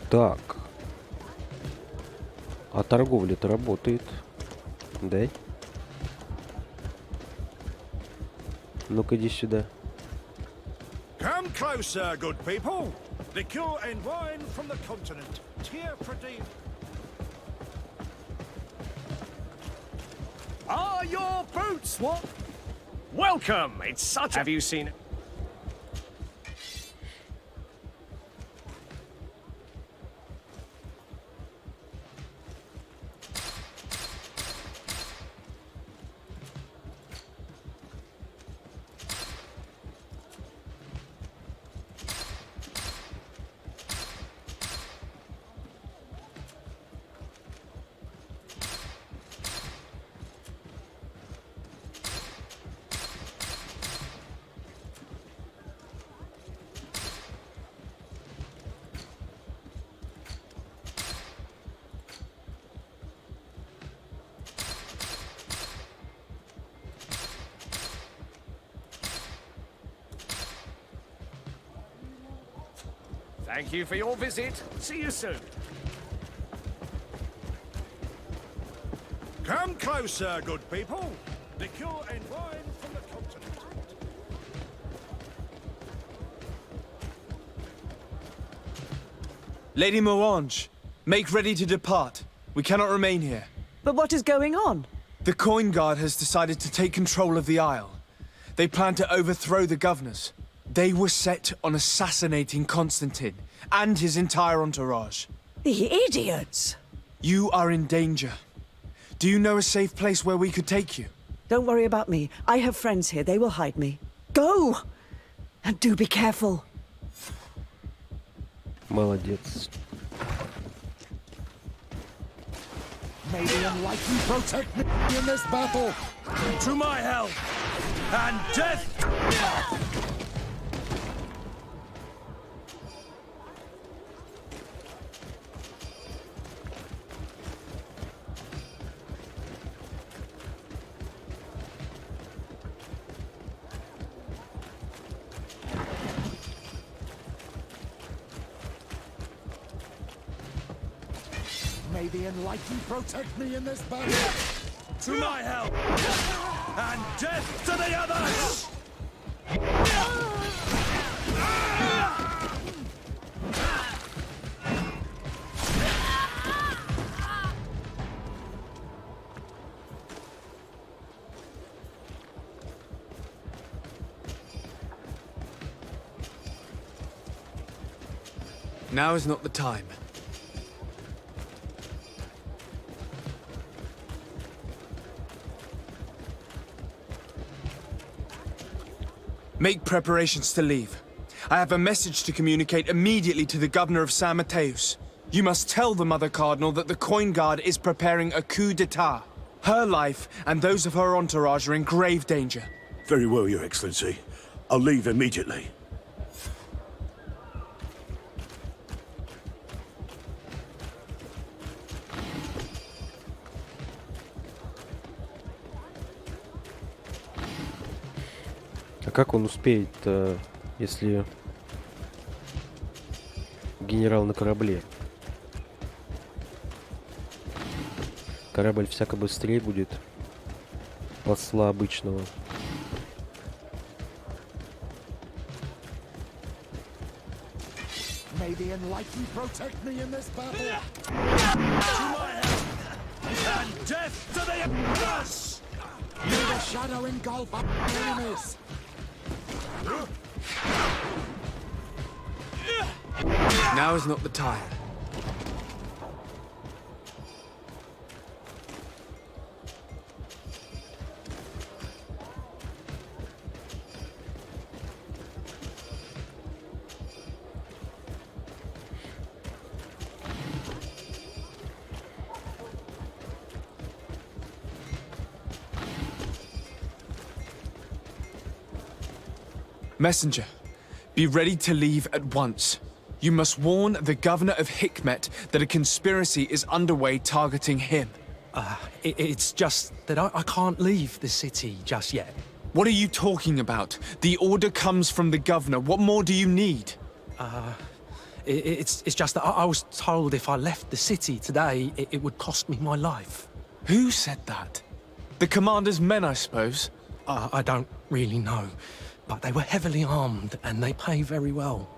Speaker 1: Так. А торговля-то работает. Да? Ну-ка, иди сюда.
Speaker 14: Come closer, good people. Liqueur and wine from the continent. Tear pretty.
Speaker 13: Are your boots what? Welcome. It's such. Have you seen? Thank you for your visit. See you soon.
Speaker 14: Come closer, good people. Liqueur and wine from the continent.
Speaker 3: Lady Morange, make ready to depart. We cannot remain here.
Speaker 12: But what is going on?
Speaker 3: The Coin Guard has decided to take control of the Isle. They plan to overthrow the governors. They were set on assassinating Constantine and his entire entourage.
Speaker 12: The idiots!
Speaker 3: You are in danger. Do you know a safe place where we could take you?
Speaker 12: Don't worry about me. I have friends here. They will hide me. Go! And do be careful.
Speaker 1: Молодец.
Speaker 11: May the enlightened protect me in this battle.
Speaker 14: To my help and death.
Speaker 11: May the enlightened protect me in this battle.
Speaker 14: To my help and death to the others.
Speaker 3: Now is not the time. Make preparations to leave. I have a message to communicate immediately to the governor of San Mateus. You must tell the Mother Cardinal that the Coin Guard is preparing a coup d'etat. Her life and those of her entourage are in grave danger.
Speaker 6: Very well, Your Excellency. I'll leave immediately.
Speaker 1: А как он успеет, если генерал на корабле? Корабль всяко быстрее будет посла обычного.
Speaker 11: May the enlightened protect me in this battle. To my help And death to the others! May the shadow engulf our enemies!
Speaker 3: Now is not the time. Messenger, be ready to leave at once. You must warn the governor of Hikmet that a conspiracy is underway targeting him.
Speaker 16: It's just that I can't leave the city just yet.
Speaker 3: What are you talking about? The order comes from the governor. What more do you need?
Speaker 16: It's just that I was told if I left the city today, it would cost me my life.
Speaker 3: Who said that? The commander's men, I suppose?
Speaker 16: I don't really know. But they were heavily armed, and they pay very well.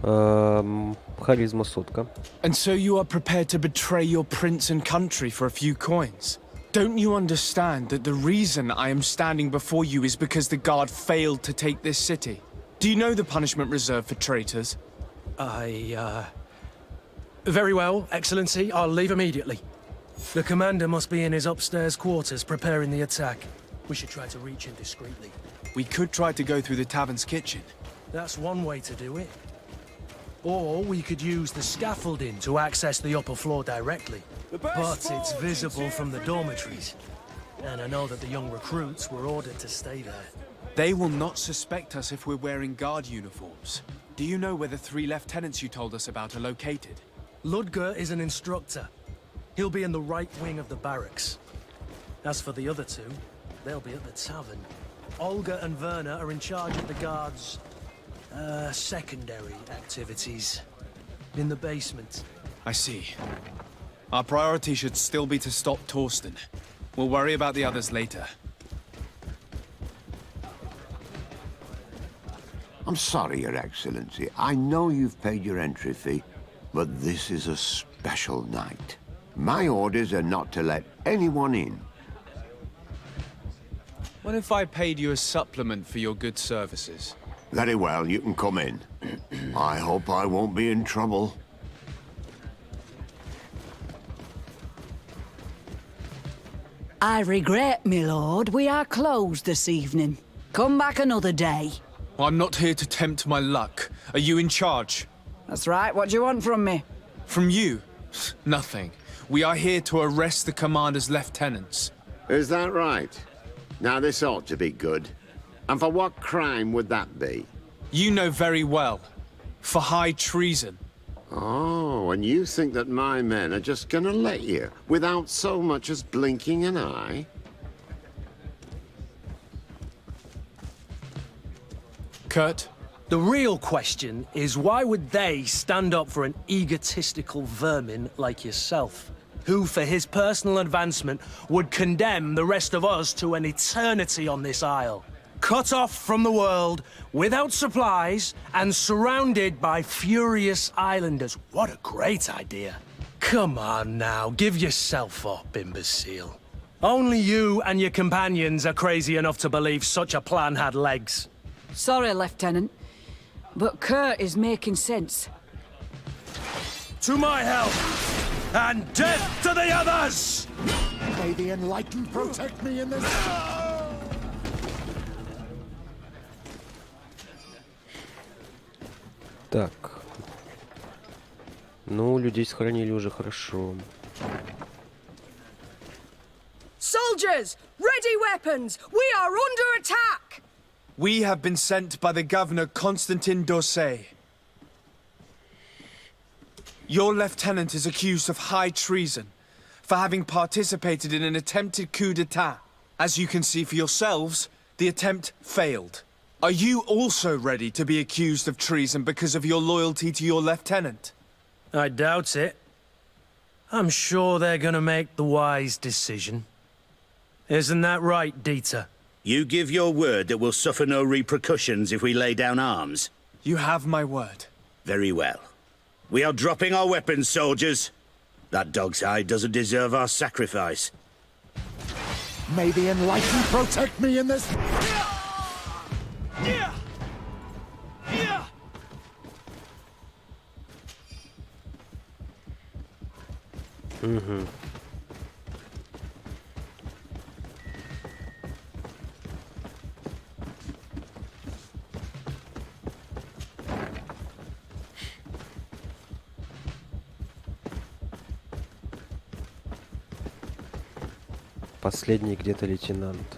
Speaker 1: Харизма сотка.
Speaker 3: And so you are prepared to betray your prince and country for a few coins? Don't you understand that the reason I am standing before you is because the guard failed to take this city? Do you know the punishment reserved for traitors?
Speaker 16: Very well, Excellency. I'll leave immediately. The commander must be in his upstairs quarters preparing the attack. We should try to reach him discreetly.
Speaker 3: We could try to go through the tavern's kitchen.
Speaker 16: That's one way to do it. Or we could use the scaffolding to access the upper floor directly. But it's visible from the dormitories. And I know that the young recruits were ordered to stay there.
Speaker 3: They will not suspect us if we're wearing guard uniforms. Do you know where the 3 lieutenants you told us about are located?
Speaker 16: Ludger is an instructor. He'll be in the right wing of the barracks. As for the other 2, they'll be at the tavern. Olga and Werner are in charge of the guards' secondary activities. In the basement.
Speaker 3: I see. Our priority should still be to stop Torsten. We'll worry about the others later.
Speaker 17: I'm sorry, Your Excellency. I know you've paid your entry fee, but this is a special night. My orders are not to let anyone in.
Speaker 3: What if I paid you a supplement for your good services?
Speaker 17: Very well, you can come in. I hope I won't be in trouble.
Speaker 18: I regret, my lord, we are closed this evening. Come back another day.
Speaker 3: I'm not here to tempt my luck. Are you in charge?
Speaker 18: That's right. What do you want from me?
Speaker 3: From you? Nothing. We are here to arrest the commander's lieutenants.
Speaker 17: Is that right? Now, this ought to be good. And for what crime would that be?
Speaker 3: You know very well. For high treason.
Speaker 17: Oh, and you think that my men are just gonna let you, without so much as blinking an eye?
Speaker 3: Kurt?
Speaker 16: The real question is why would they stand up for an egotistical vermin like yourself, who for his personal advancement would condemn the rest of us to an eternity on this isle, cut off from the world, without supplies, and surrounded by furious islanders? What a great idea. Come on now, give yourself up, imbecile. Only you and your companions are crazy enough to believe such a plan had legs.
Speaker 18: Sorry, Lieutenant, but Kurt is making sense.
Speaker 16: To my help, and death to the others!
Speaker 11: May the enlightened protect me in this...
Speaker 1: Так. Ну, людей сохранили уже хорошо.
Speaker 2: Soldiers! Ready weapons! We are under attack!
Speaker 3: We have been sent by the governor Constantin Dorsey. Your lieutenant is accused of high treason for having participated in an attempted coup d'etat. As you can see for yourselves, the attempt failed. Are you also ready to be accused of treason because of your loyalty to your lieutenant?
Speaker 16: I doubt it. I'm sure they're gonna make the wise decision. Isn't that right, Dieter?
Speaker 6: You give your word that we'll suffer no repercussions if we lay down arms?
Speaker 3: You have my word.
Speaker 6: Very well. We are dropping our weapons, soldiers. That dog's hide doesn't deserve our sacrifice.
Speaker 11: May the enlightened protect me in this...
Speaker 1: Угу. Последний где-то лейтенант.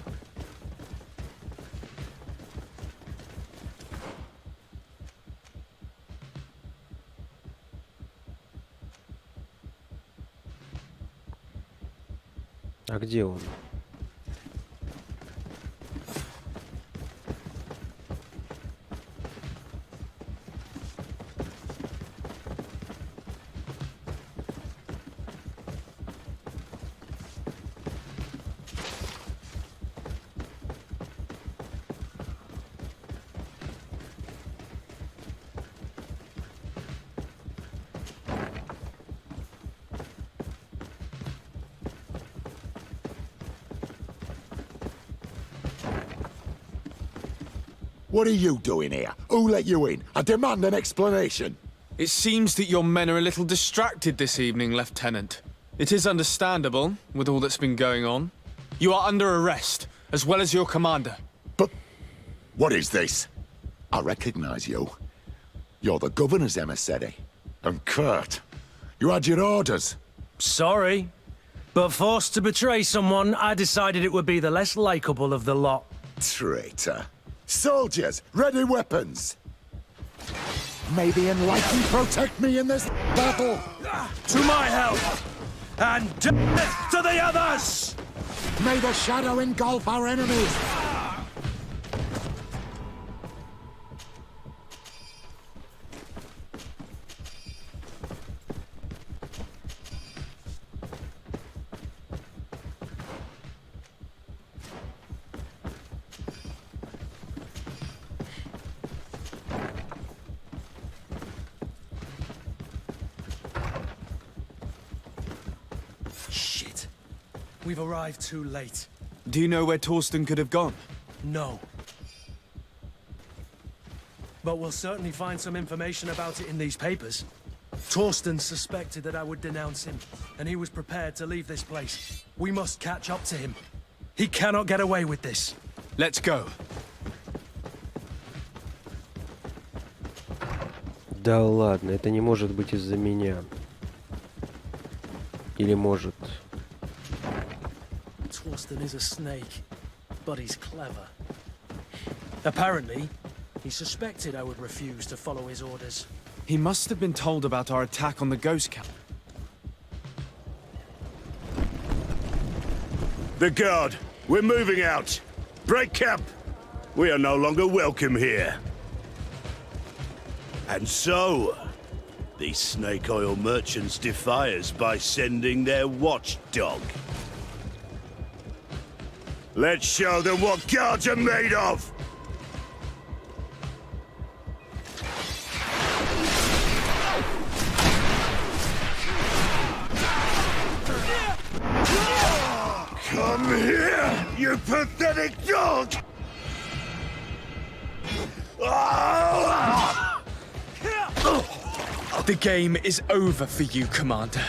Speaker 1: А где он?
Speaker 11: What are you doing here? Who let you in? I demand an explanation.
Speaker 3: It seems that your men are a little distracted this evening, Lieutenant. It is understandable, with all that's been going on. You are under arrest, as well as your commander.
Speaker 11: But what is this? I recognize you. You're the governor's emissary. And Kurt, you had your orders.
Speaker 16: Sorry, but forced to betray someone, I decided it would be the less likable of the lot.
Speaker 11: Traitor. Soldiers, ready weapons. May the enlightened protect me in this battle.
Speaker 16: To my help, and death to the others!
Speaker 11: May the shadow engulf our enemies.
Speaker 16: We've arrived too late.
Speaker 3: Do you know where Torsten could have gone?
Speaker 16: No. But we'll certainly find some information about it in these papers. Torsten suspected that I would denounce him, and he was prepared to leave this place. We must catch up to him. He cannot get away with this.
Speaker 3: Let's go.
Speaker 1: Да ладно, это не может быть из-за меня. Или может...
Speaker 16: Torsten is a snake, but he's clever. Apparently, he suspected I would refuse to follow his orders.
Speaker 3: He must have been told about our attack on the ghost camp.
Speaker 6: The guard, we're moving out. Break camp. We are no longer welcome here. And so, these snake oil merchants defy us by sending their watchdog. Let's show them what guards are made of! Come here, you pathetic dog!
Speaker 3: The game is over for you, Commander.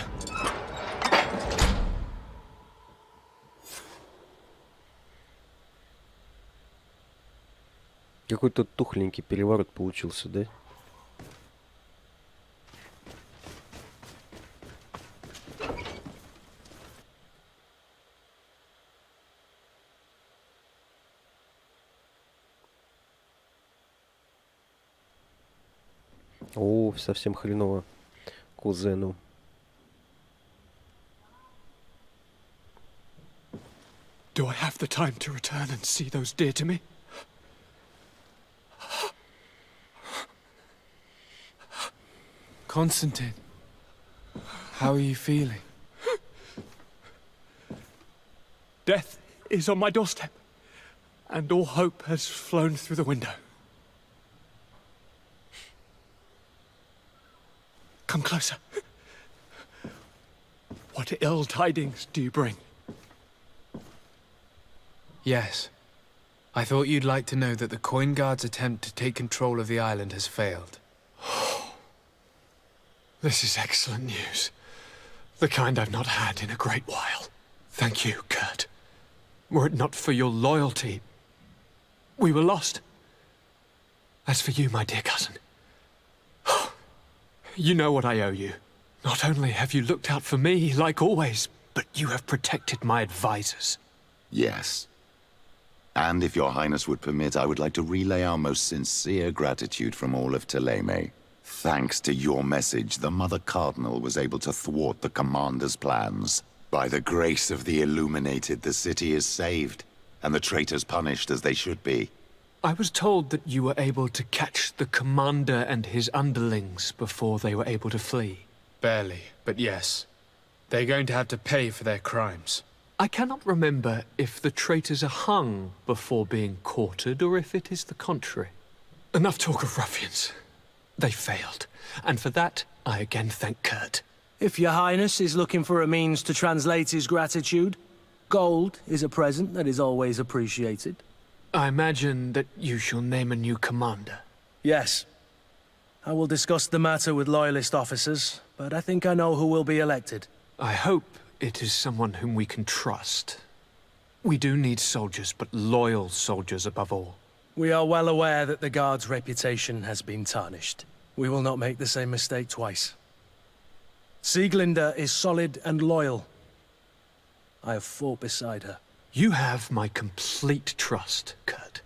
Speaker 1: Какой-то тухленький переворот получился, да? О, совсем хреново кузену.
Speaker 15: Do I have the time to return and see those dear to me?
Speaker 3: Constantine, how are you feeling?
Speaker 15: Death is on my doorstep, and all hope has flown through the window. Come closer. What ill tidings do you bring?
Speaker 3: Yes. I thought you'd like to know that the Coin Guard's attempt to take control of the island has failed.
Speaker 15: This is excellent news. The kind I've not had in a great while. Thank you, Kurt. Were it not for your loyalty, we were lost. As for you, my dear cousin, you know what I owe you. Not only have you looked out for me, like always, but you have protected my advisors.
Speaker 4: Yes. And if your highness would permit, I would like to relay our most sincere gratitude from all of Thélème. Thanks to your message, the Mother Cardinal was able to thwart the Commander's plans. By the grace of the Illuminated, the city is saved, and the traitors punished as they should be.
Speaker 15: I was told that you were able to catch the Commander and his underlings before they were able to flee.
Speaker 3: Barely, but yes. They're going to have to pay for their crimes.
Speaker 15: I cannot remember if the traitors are hung before being quartered, or if it is the contrary. Enough talk of ruffians. They failed, and for that, I again thank Kurt.
Speaker 16: If your highness is looking for a means to translate his gratitude, gold is a present that is always appreciated.
Speaker 15: I imagine that you shall name a new commander.
Speaker 16: Yes. I will discuss the matter with loyalist officers, but I think I know who will be elected.
Speaker 15: I hope it is someone whom we can trust. We do need soldiers, but loyal soldiers above all.
Speaker 16: We are well aware that the Guard's reputation has been tarnished. We will not make the same mistake twice. Sieglinde is solid and loyal. I have fought beside her.
Speaker 15: You have my complete trust, Kurt.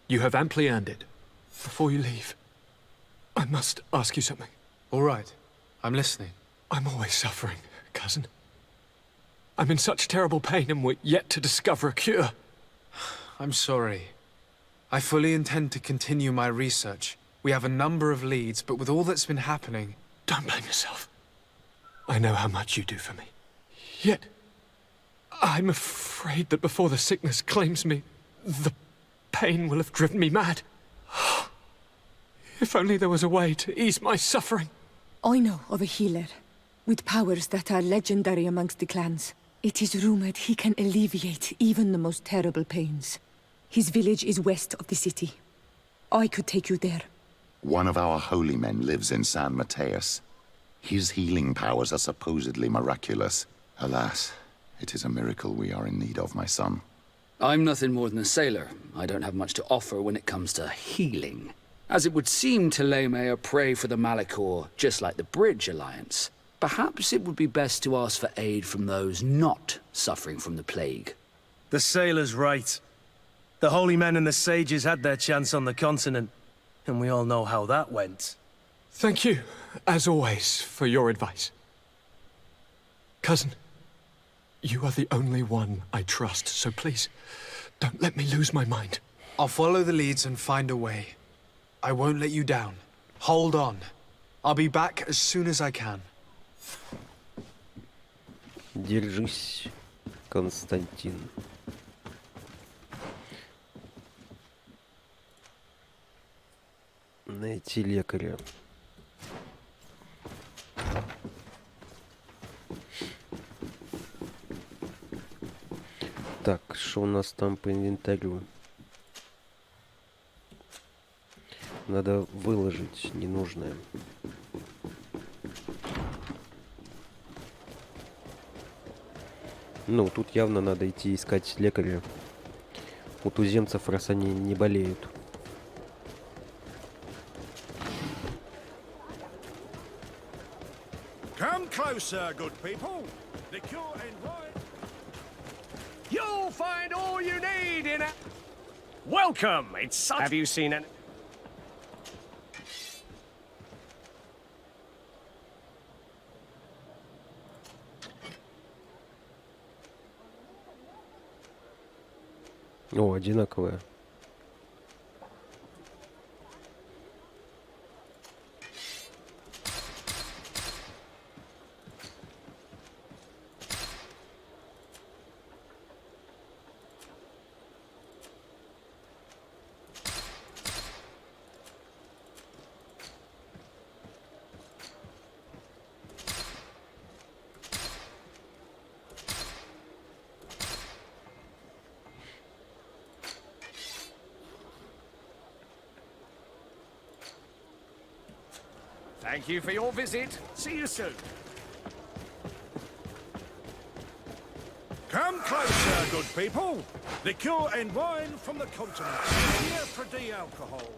Speaker 15: You have amply earned it. Before you leave, I must ask you something.
Speaker 3: All right. I'm listening.
Speaker 15: I'm always suffering, cousin. I'm in such terrible pain and we're yet to discover a cure.
Speaker 3: I'm sorry. I fully intend to continue my research. We have a number of leads, but with all that's been happening...
Speaker 15: Don't blame yourself. I know how much you do for me. Yet, I'm afraid that before the sickness claims me, the pain will have driven me mad. If only there was a way to ease my suffering.
Speaker 19: I know of a healer, with powers that are legendary amongst the clans. It is rumored he can alleviate even the most terrible pains. His village is west of the city. I could take you there.
Speaker 4: One of our holy men lives in San Mateus. His healing powers are supposedly miraculous. Alas, it is a miracle we are in need of, my son.
Speaker 5: I'm nothing more than a sailor. I don't have much to offer when it comes to healing. As it would seem Thélème are prey for the Malachor, just like the Bridge Alliance. Perhaps it would be best to ask for aid from those not suffering from the plague.
Speaker 16: The sailor's right. The holy men and the sages had their chance on the continent, and we all know how that went.
Speaker 15: Thank you, as always, for your advice. Cousin, you are the only one I trust, so please, don't let me lose my mind.
Speaker 3: I'll follow the leads and find a way. I won't let you down. Hold on. I'll be back as soon as I can.
Speaker 1: Держись, Константин. Найти лекаря. Так, что у нас там по инвентарю? Надо выложить ненужное. Ну, тут явно надо идти искать лекаря. У туземцев, раз они не болеют.
Speaker 14: Come closer, good people. The cure and wine.
Speaker 13: You'll find all you need in a... Welcome! It's such... Have you seen it?
Speaker 1: О, одинаковая.
Speaker 13: Thank you for your visit. See you soon.
Speaker 14: Come closer, good people. Liqueur and wine from the continent. Here for the alcohol.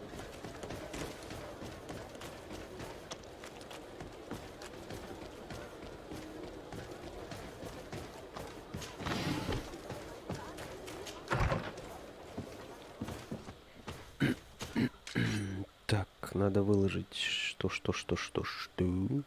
Speaker 1: Так, надо выложить что. 429.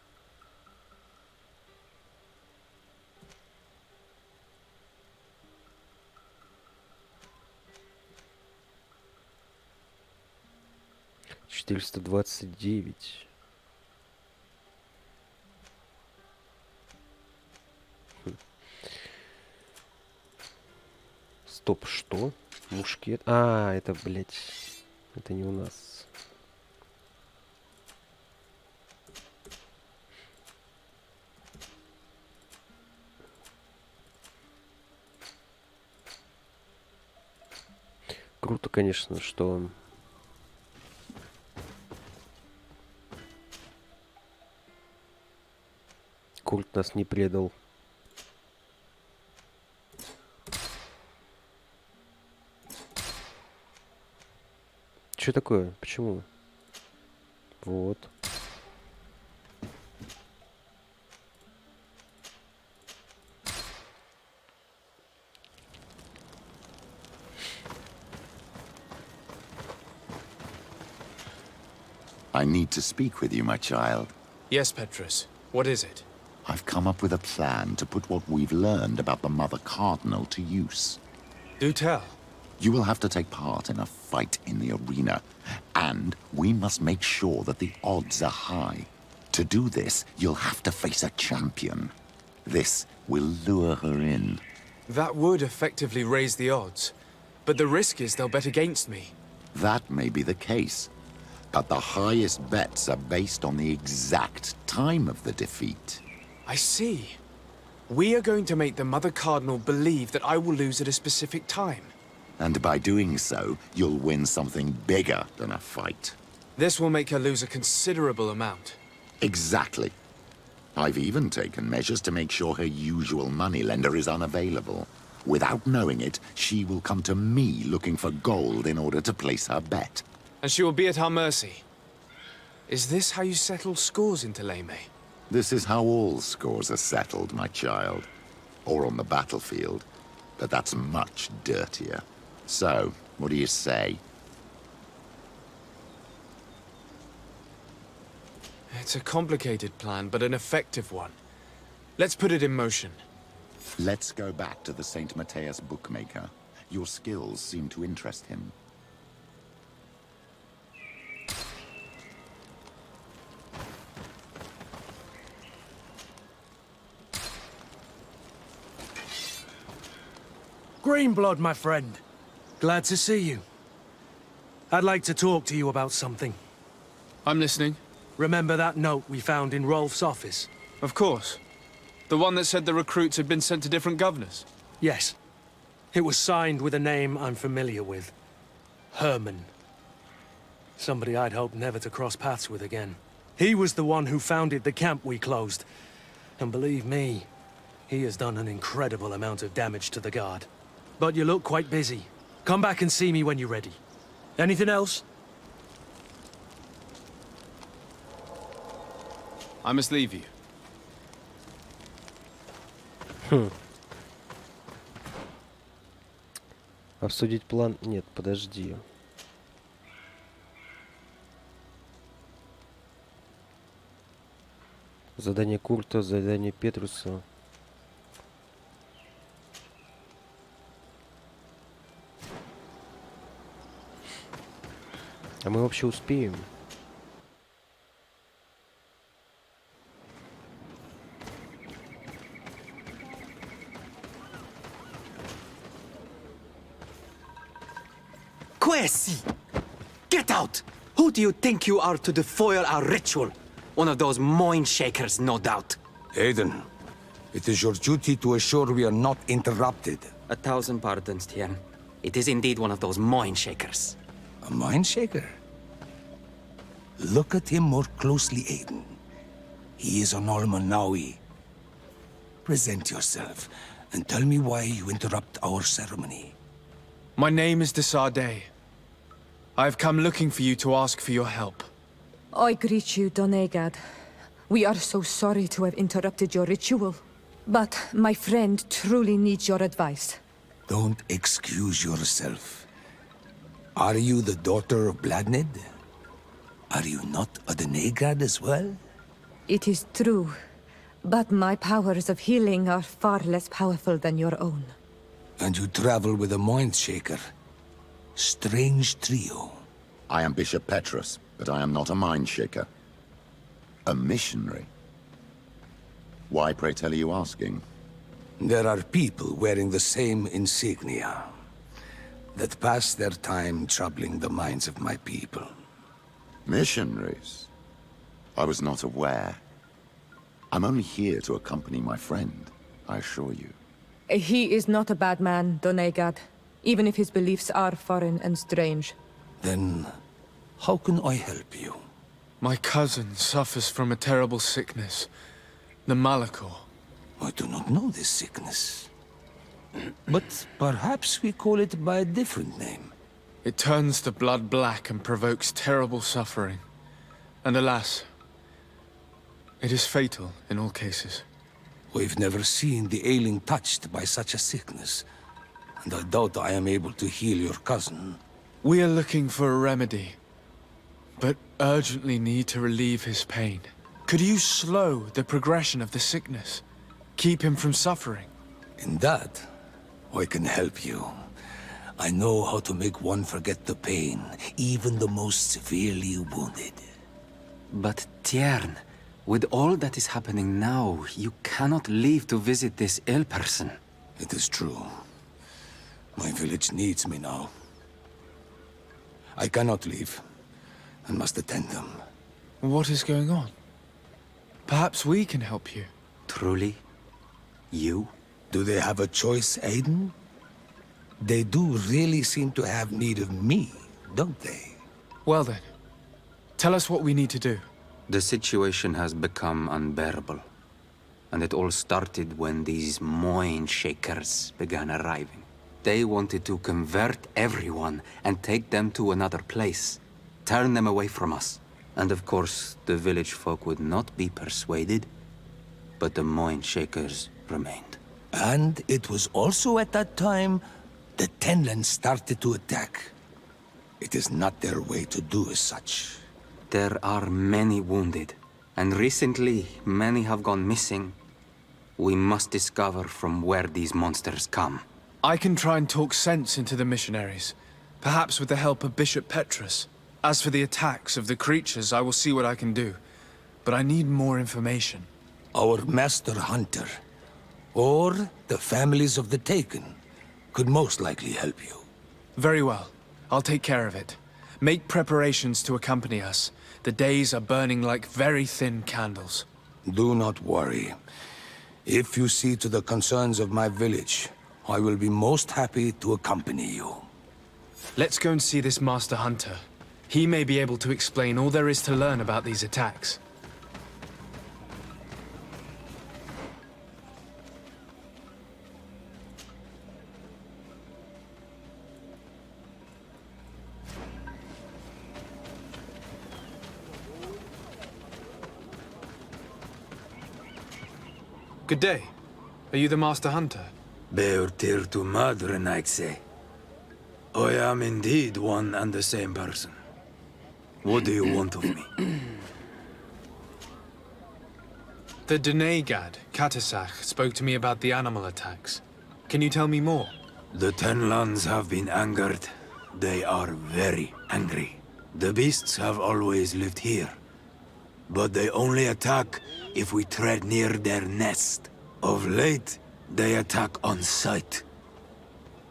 Speaker 1: Стоп, что? Мушкет. А, это, блядь, это не у нас. Круто, конечно, что культ нас не предал. Что такое? Почему? Вот.
Speaker 4: I need to speak with you, my child.
Speaker 3: Yes, Petrus. What is it?
Speaker 4: I've come up with a plan to put what we've learned about the Mother Cardinal to use.
Speaker 3: Do tell.
Speaker 4: You will have to take part in a fight in the arena, and we must make sure that the odds are high. To do this, you'll have to face a champion. This will lure her in.
Speaker 3: That would effectively raise the odds, but the risk is they'll bet against me.
Speaker 4: That may be the case, but the highest bets are based on the exact time of the defeat.
Speaker 3: I see. We are going to make the Mother Cardinal believe that I will lose at a specific time.
Speaker 4: And by doing so, you'll win something bigger than a fight.
Speaker 3: This will make her lose a considerable amount.
Speaker 4: Exactly. I've even taken measures to make sure her usual moneylender is unavailable. Without knowing it, she will come to me looking for gold in order to place her bet.
Speaker 3: And she will be at our mercy. Is this how you settle scores in Teleme?
Speaker 4: This is how all scores are settled, my child. Or on the battlefield. But that's much dirtier. So, what do you say?
Speaker 3: It's a complicated plan, but an effective one. Let's put it in motion.
Speaker 4: Let's go back to the St. Matthias bookmaker. Your skills seem to interest him.
Speaker 16: Greenblood, my friend. Glad to see you. I'd like to talk to you about something.
Speaker 3: I'm listening.
Speaker 16: Remember that note we found in Rolf's office?
Speaker 3: Of course. The one that said the recruits had been sent to different governors?
Speaker 16: Yes. It was signed with a name I'm familiar with. Herman. Somebody I'd hoped never to cross paths with again. He was the one who founded the camp we closed. And believe me, he has done an incredible amount of damage to the Guard. But you look quite busy. Come back and see me when you're ready. Anything else?
Speaker 3: I must leave you.
Speaker 1: Обсудить план? Нет, подожди. Задание Курта, задание Петруса. А мы вообще успеем?
Speaker 10: Quesi! Get out! Who do you think you are to defoil our ritual? One of those mind shakers, no doubt.
Speaker 20: Aiden, it is your duty to assure we are not interrupted.
Speaker 10: 1,000 pardons, Tien. It is indeed one of those mind shakers.
Speaker 20: A mind shaker? Look at him more closely, Aiden. He is an Almanawi. Present yourself, and tell me why you interrupt our ceremony.
Speaker 3: My name is Desardet. I have come looking for you to ask for your help.
Speaker 19: I greet you, Donegad. We are so sorry to have interrupted your ritual. But my friend truly needs your advice.
Speaker 20: Don't excuse yourself. Are you the daughter of Bladned? Are you not a Donegad as well?
Speaker 19: It is true, but my powers of healing are far less powerful than your own.
Speaker 20: And you travel with a mind shaker. Strange trio.
Speaker 4: I am Bishop Petrus, but I am not a mind shaker. A missionary. Why, pray tell, are you asking?
Speaker 20: There are people wearing the same insignia that pass their time troubling the minds of my people.
Speaker 4: Missionaries? I was not aware. I'm only here to accompany my friend, I assure you.
Speaker 19: He is not a bad man, Donegad, even if his beliefs are foreign and strange.
Speaker 20: Then, how can I help you?
Speaker 3: My cousin suffers from a terrible sickness, the Malachor.
Speaker 20: I do not know this sickness. But perhaps we call it by a different name.
Speaker 3: It turns the blood black and provokes terrible suffering. And alas, it is fatal in all cases.
Speaker 20: We've never seen the ailing touched by such a sickness, and I doubt I am able to heal your cousin.
Speaker 3: We are looking for a remedy, but urgently need to relieve his pain. Could you slow the progression of the sickness? Keep him from suffering?
Speaker 20: In that, I can help you. I know how to make one forget the pain, even the most severely wounded.
Speaker 21: But Tiern, with all that is happening now, you cannot leave to visit this ill person.
Speaker 20: It is true. My village needs me now. I cannot leave. I must attend them.
Speaker 3: What is going on? Perhaps we can help you.
Speaker 21: Truly? You?
Speaker 20: Do they have a choice, Aiden? They do really seem to have need of me, don't they?
Speaker 3: Well then, tell us what we need to do.
Speaker 21: The situation has become unbearable. And it all started when these Moin Shakers began arriving. They wanted to convert everyone and take them to another place. Turn them away from us. And of course, the village folk would not be persuaded. But the Moin Shakers remained.
Speaker 20: And it was also at that time the Tenlands started to attack. It is not their way to do as such.
Speaker 21: There are many wounded, and recently many have gone missing. We must discover from where these monsters come.
Speaker 3: I can try and talk sense into the missionaries, perhaps with the help of Bishop Petrus. As for the attacks of the creatures, I will see what I can do. But I need more information.
Speaker 20: Our master hunter, or the families of the Taken, could most likely help you.
Speaker 3: Very well. I'll take care of it. Make preparations to accompany us. The days are burning like very thin candles.
Speaker 20: Do not worry. If you see to the concerns of my village, I will be most happy to accompany you.
Speaker 3: Let's go and see this Master Hunter. He may be able to explain all there is to learn about these attacks. Good day. Are you the Master Hunter?
Speaker 22: Beortir tu madre, Naixe. I am indeed one and the same person. What do you want of me?
Speaker 3: The Donegad, Katasach, spoke to me about the animal attacks. Can you tell me more?
Speaker 22: The Tenlands have been angered. They are very angry. The beasts have always lived here. But they only attack if we tread near their nest. Of late, they attack on sight.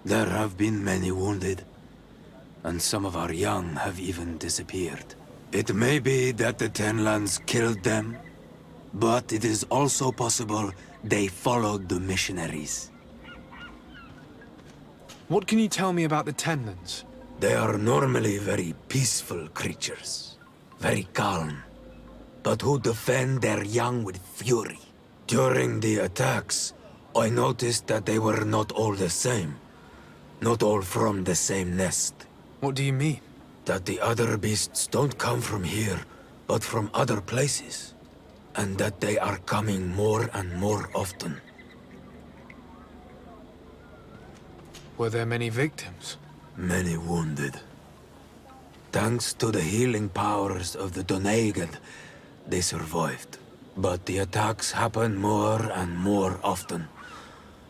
Speaker 22: There have been many wounded, and some of our young have even disappeared. It may be that the Tenlands killed them, but it is also possible they followed the missionaries.
Speaker 3: What can you tell me about the Tenlands?
Speaker 22: They are normally very peaceful creatures, very calm. but who defend their young with fury. During the attacks, I noticed that they were not all the same. Not all from the same nest.
Speaker 3: What do you mean?
Speaker 22: That the other beasts don't come from here, but from other places. And that they are coming more and more often.
Speaker 3: Were there many victims?
Speaker 22: Many wounded. Thanks to the healing powers of the Doneigad, they survived. But the attacks happen more and more often.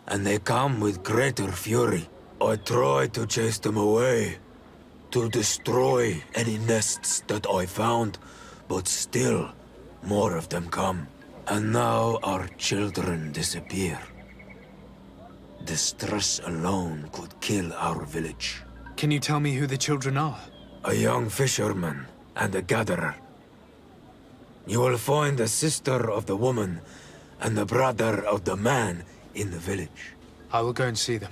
Speaker 22: And they come with greater fury. I try to chase them away. To destroy any nests that I found. But still, more of them come. And now our children disappear. The stress alone could kill our village.
Speaker 3: Can you tell me who the children are?
Speaker 22: A young fisherman and a gatherer. You will find the sister of the woman and the brother of the man in the village.
Speaker 3: I will go and see them.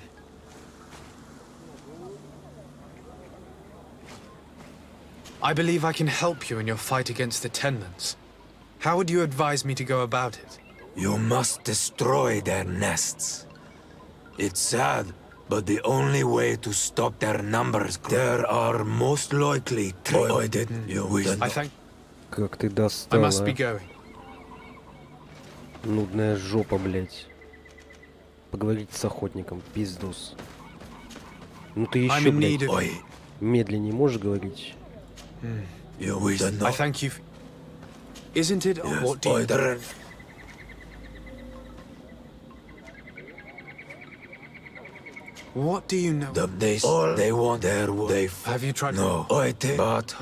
Speaker 3: I believe I can help you in your fight against the tenants. How would you advise me to go about it?
Speaker 22: You must destroy their nests. It's sad, but the only way to stop their numbers, there are most likely three. I didn't.
Speaker 3: I thank.
Speaker 1: Как ты
Speaker 3: I
Speaker 1: достала.
Speaker 3: must be going.
Speaker 1: Нудная жопа, блядь. Поговорить с охотником, пиздус. Ну ты
Speaker 3: I'm
Speaker 1: еще,
Speaker 3: in need
Speaker 1: блядь,
Speaker 3: of...
Speaker 1: медленнее можешь говорить?
Speaker 3: I thank you. Isn't it?
Speaker 22: Yes,
Speaker 3: What do you... What do you know?
Speaker 22: They want their...
Speaker 3: Have you tried?
Speaker 22: No, I did, but...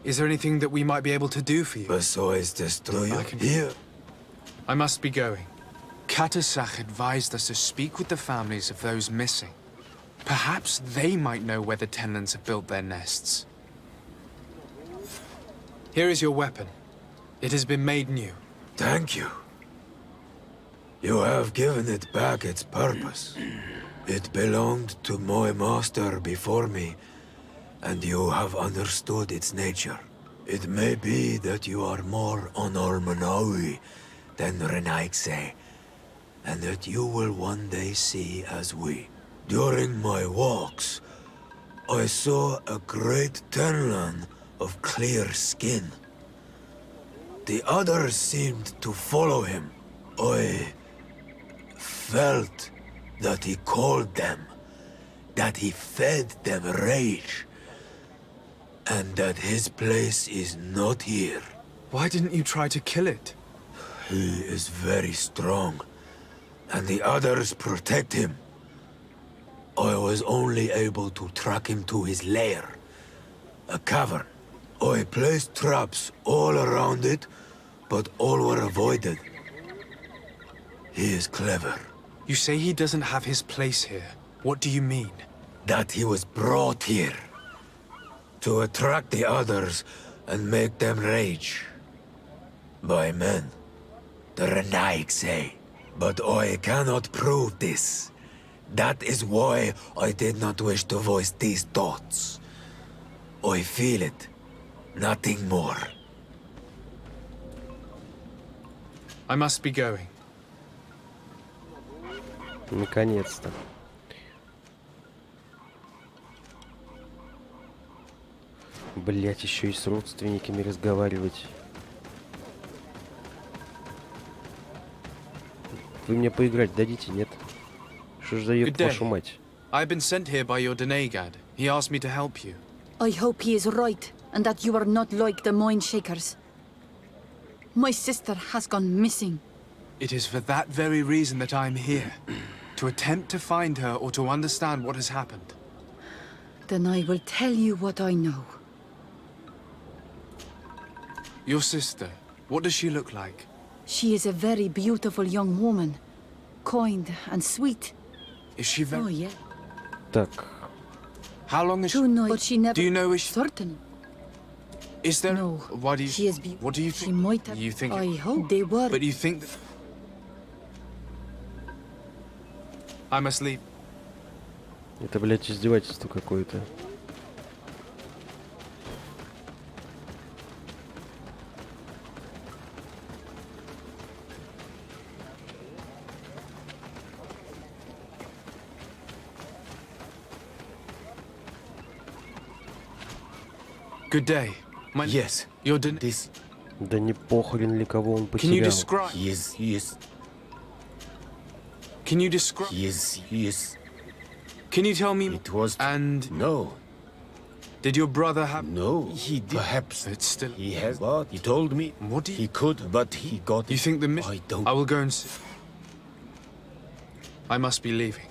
Speaker 3: Is there anything that we might be able to do for you?
Speaker 22: Besides destroy you
Speaker 3: I can...
Speaker 22: here.
Speaker 3: I must be going. Katasach advised us to speak with the families of those missing. Perhaps they might know where the tenants have built their nests. Here is your weapon. It has been made new.
Speaker 22: Thank you. You have given it back its purpose. It belonged to my master before me, and you have understood its nature. It may be that you are more on Almanawi than Renaigse, and that you will one day see as we. During my walks, I saw a great Tenlan of clear skin. The others seemed to follow him. I felt that he called them, that he fed them rage, and that his place is not here.
Speaker 3: Why didn't you try to kill it?
Speaker 22: He is very strong, and the others protect him. I was only able to track him to his lair, a cavern. I placed traps all around it, but all were avoided. He is clever.
Speaker 3: You say he doesn't have his place here. What do you mean?
Speaker 22: That he was brought here to attract the others and make them rage. By men, the Renaig say. But I cannot prove this. That is why I did not wish to voice these thoughts. I feel it. Nothing more.
Speaker 3: I must be going.
Speaker 1: Наконец-то. Блять, еще и с родственниками разговаривать. Вы мне поиграть дадите, нет? Что ж за ёб вашу мать?
Speaker 3: I've been sent here by your Doneigad. He asked me to help you.
Speaker 8: I hope he is right, and that you are not like the Mind Shakers. My sister has gone missing.
Speaker 3: It is for that very reason that I'm here. To attempt to find her or to understand what has happened.
Speaker 8: Then I will tell you what I know.
Speaker 3: Your sister, what does she look like?
Speaker 8: She is a very beautiful young woman. Kind and sweet.
Speaker 3: Is she very...
Speaker 8: Oh, yeah.
Speaker 1: Так.
Speaker 3: How long is she...
Speaker 8: But she never...
Speaker 3: Do you know is she...
Speaker 8: Certain.
Speaker 3: Is there...
Speaker 8: No.
Speaker 3: Why do you...
Speaker 8: She is
Speaker 3: What do you think?
Speaker 8: She might have...
Speaker 3: You think...
Speaker 8: I hope they were...
Speaker 3: But you think that... I must leave.
Speaker 1: Это, блядь, издевательство какое-то.
Speaker 3: Good day.
Speaker 22: Yes.
Speaker 3: You're
Speaker 22: This.
Speaker 1: Да не похрен ли, кого он
Speaker 3: Can you
Speaker 1: потерял.
Speaker 3: describe?
Speaker 22: He is.
Speaker 3: Can you describe?
Speaker 22: He is.
Speaker 3: Can you tell me?
Speaker 22: It was.
Speaker 3: And
Speaker 22: No.
Speaker 3: did your brother have?
Speaker 22: No. He did. Perhaps.
Speaker 3: It's still.
Speaker 22: He has. But he told me.
Speaker 3: What do you?
Speaker 22: He could, but he got.
Speaker 3: You think the
Speaker 22: I don't.
Speaker 3: I will go and see. I must be leaving.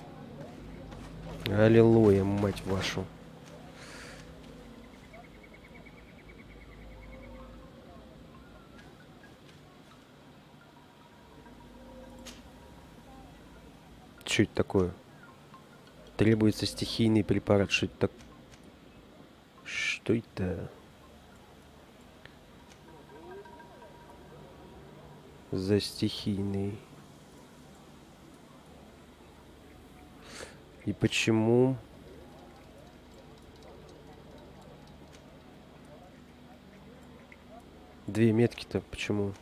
Speaker 1: Аллилуйя, мать вашу. Что это такое? Требуется стихийный препарат. Что это так? Что это? За стихийный. И почему? Две метки-то почему?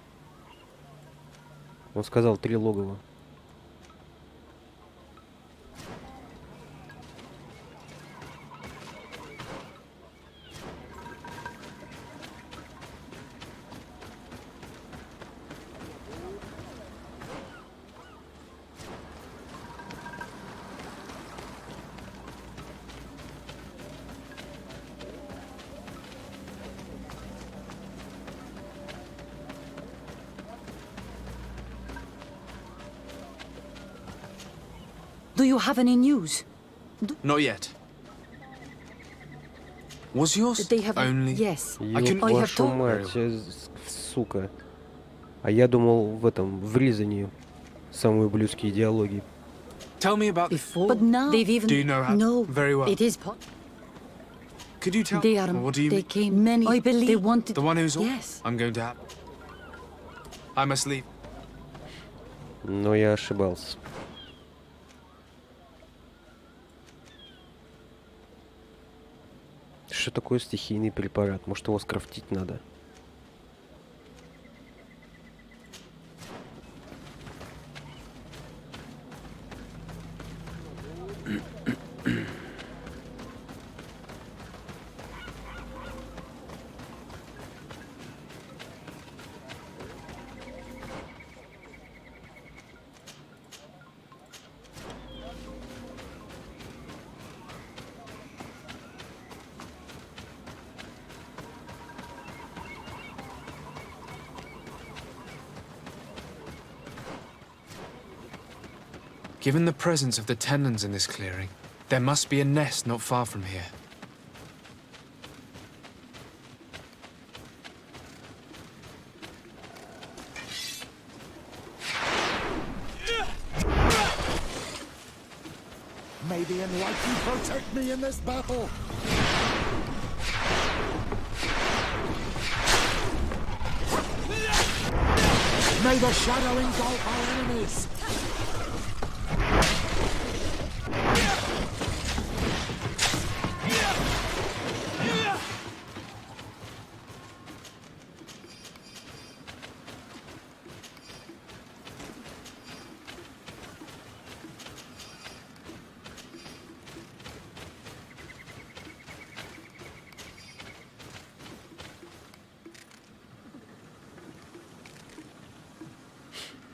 Speaker 1: Он сказал 3 логова.
Speaker 8: Do you have any news?
Speaker 3: Not yet. Was yours
Speaker 8: Did they have
Speaker 3: only?
Speaker 8: Yes.
Speaker 3: I can.
Speaker 1: Ёб вашу мать, сука. А я думал в этом, в резании, самые ублюдские диалоги.
Speaker 3: Tell me about
Speaker 8: Before. But now they've even.
Speaker 3: Do you know how?
Speaker 8: No.
Speaker 3: Very well.
Speaker 8: It is.
Speaker 3: Could you tell?
Speaker 8: They are.
Speaker 3: What do you
Speaker 8: They
Speaker 3: mean?
Speaker 8: came. Many. I believe they wanted.
Speaker 3: The one who's all?
Speaker 8: Yes.
Speaker 3: I'm going to have. I must leave.
Speaker 1: Но я ошибался. Что такое стихийный препарат? Может, его скрафтить надо?
Speaker 3: Given the presence of the tenons in this clearing, there must be a nest not far from here.
Speaker 14: May the enlightened protect me in this battle. May the shadow engulf our enemies.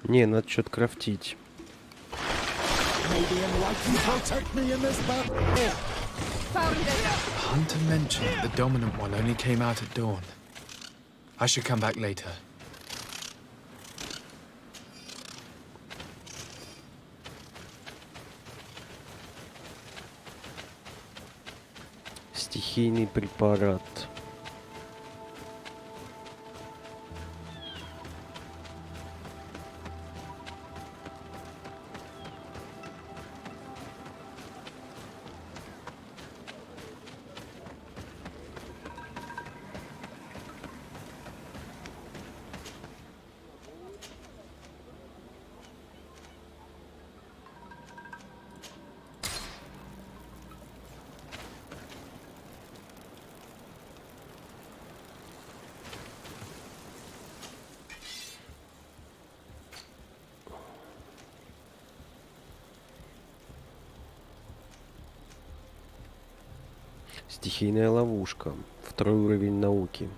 Speaker 1: Не, надо что-то крафтить.
Speaker 14: May the enlightened protect me in this battle.
Speaker 3: Hunter mentioned that the dominant one only came out at dawn. I should come back later.
Speaker 1: Стихийный препарат. Стихийная ловушка. второй уровень науки.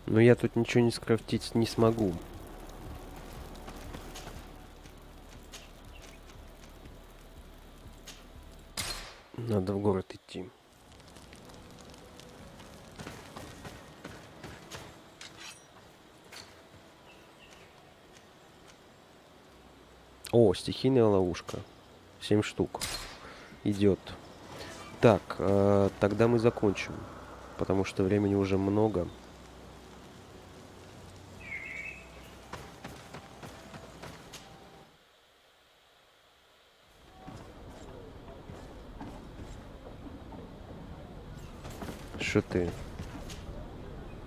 Speaker 1: Но я тут ничего не скрафтить не смогу. Надо в город идти. О, стихийная ловушка. 7 штук. Идет. Так, тогда мы закончим. Потому что времени уже много.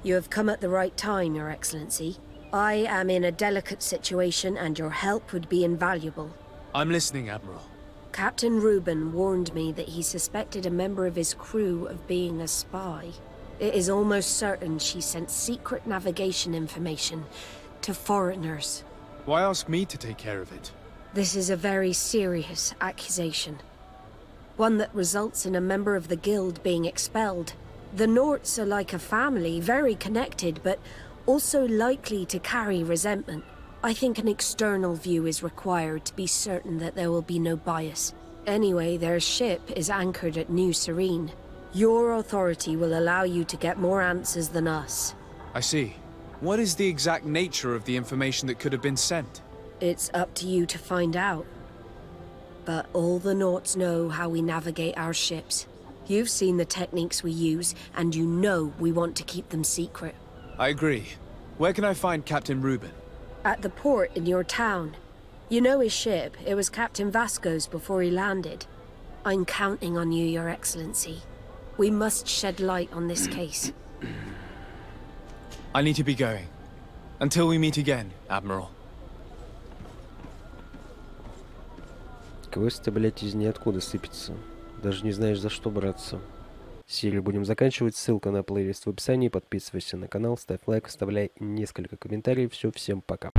Speaker 2: You have come at the right time, Your Excellency. I am in a delicate situation and your help would be invaluable.
Speaker 3: I'm listening, Admiral.
Speaker 2: Captain Reuben warned me that he suspected a member of his crew of being a spy. It is almost certain she sent secret navigation information to foreigners.
Speaker 3: Why ask me to take care of it?
Speaker 2: This is a very serious accusation. One that results in a member of the guild being expelled. The Norts are like a family, very connected, but also likely to carry resentment. I think an external view is required to be certain that there will be no bias. Anyway, their ship is anchored at New Serene. Your authority will allow you to get more answers than us.
Speaker 3: I see. What is the exact nature of the information that could have been sent?
Speaker 2: It's up to you to find out. But all the Norts know how we navigate our ships. You've seen the techniques we use, and you know we want to keep them secret.
Speaker 3: I agree. Where can I find Captain Reuben?
Speaker 2: At the port in your town. You know his ship. It was Captain Vasco's before he landed. I'm counting on you, Your Excellency. We must shed light on this case.
Speaker 3: I need to be going. Until we meet again, Admiral.
Speaker 1: Квесты, блять, из ниоткуда сыпется. Даже не знаешь, за что браться. Серию будем заканчивать. Ссылка на плейлист в описании. Подписывайся на канал, ставь лайк, оставляй несколько комментариев. Все, всем пока.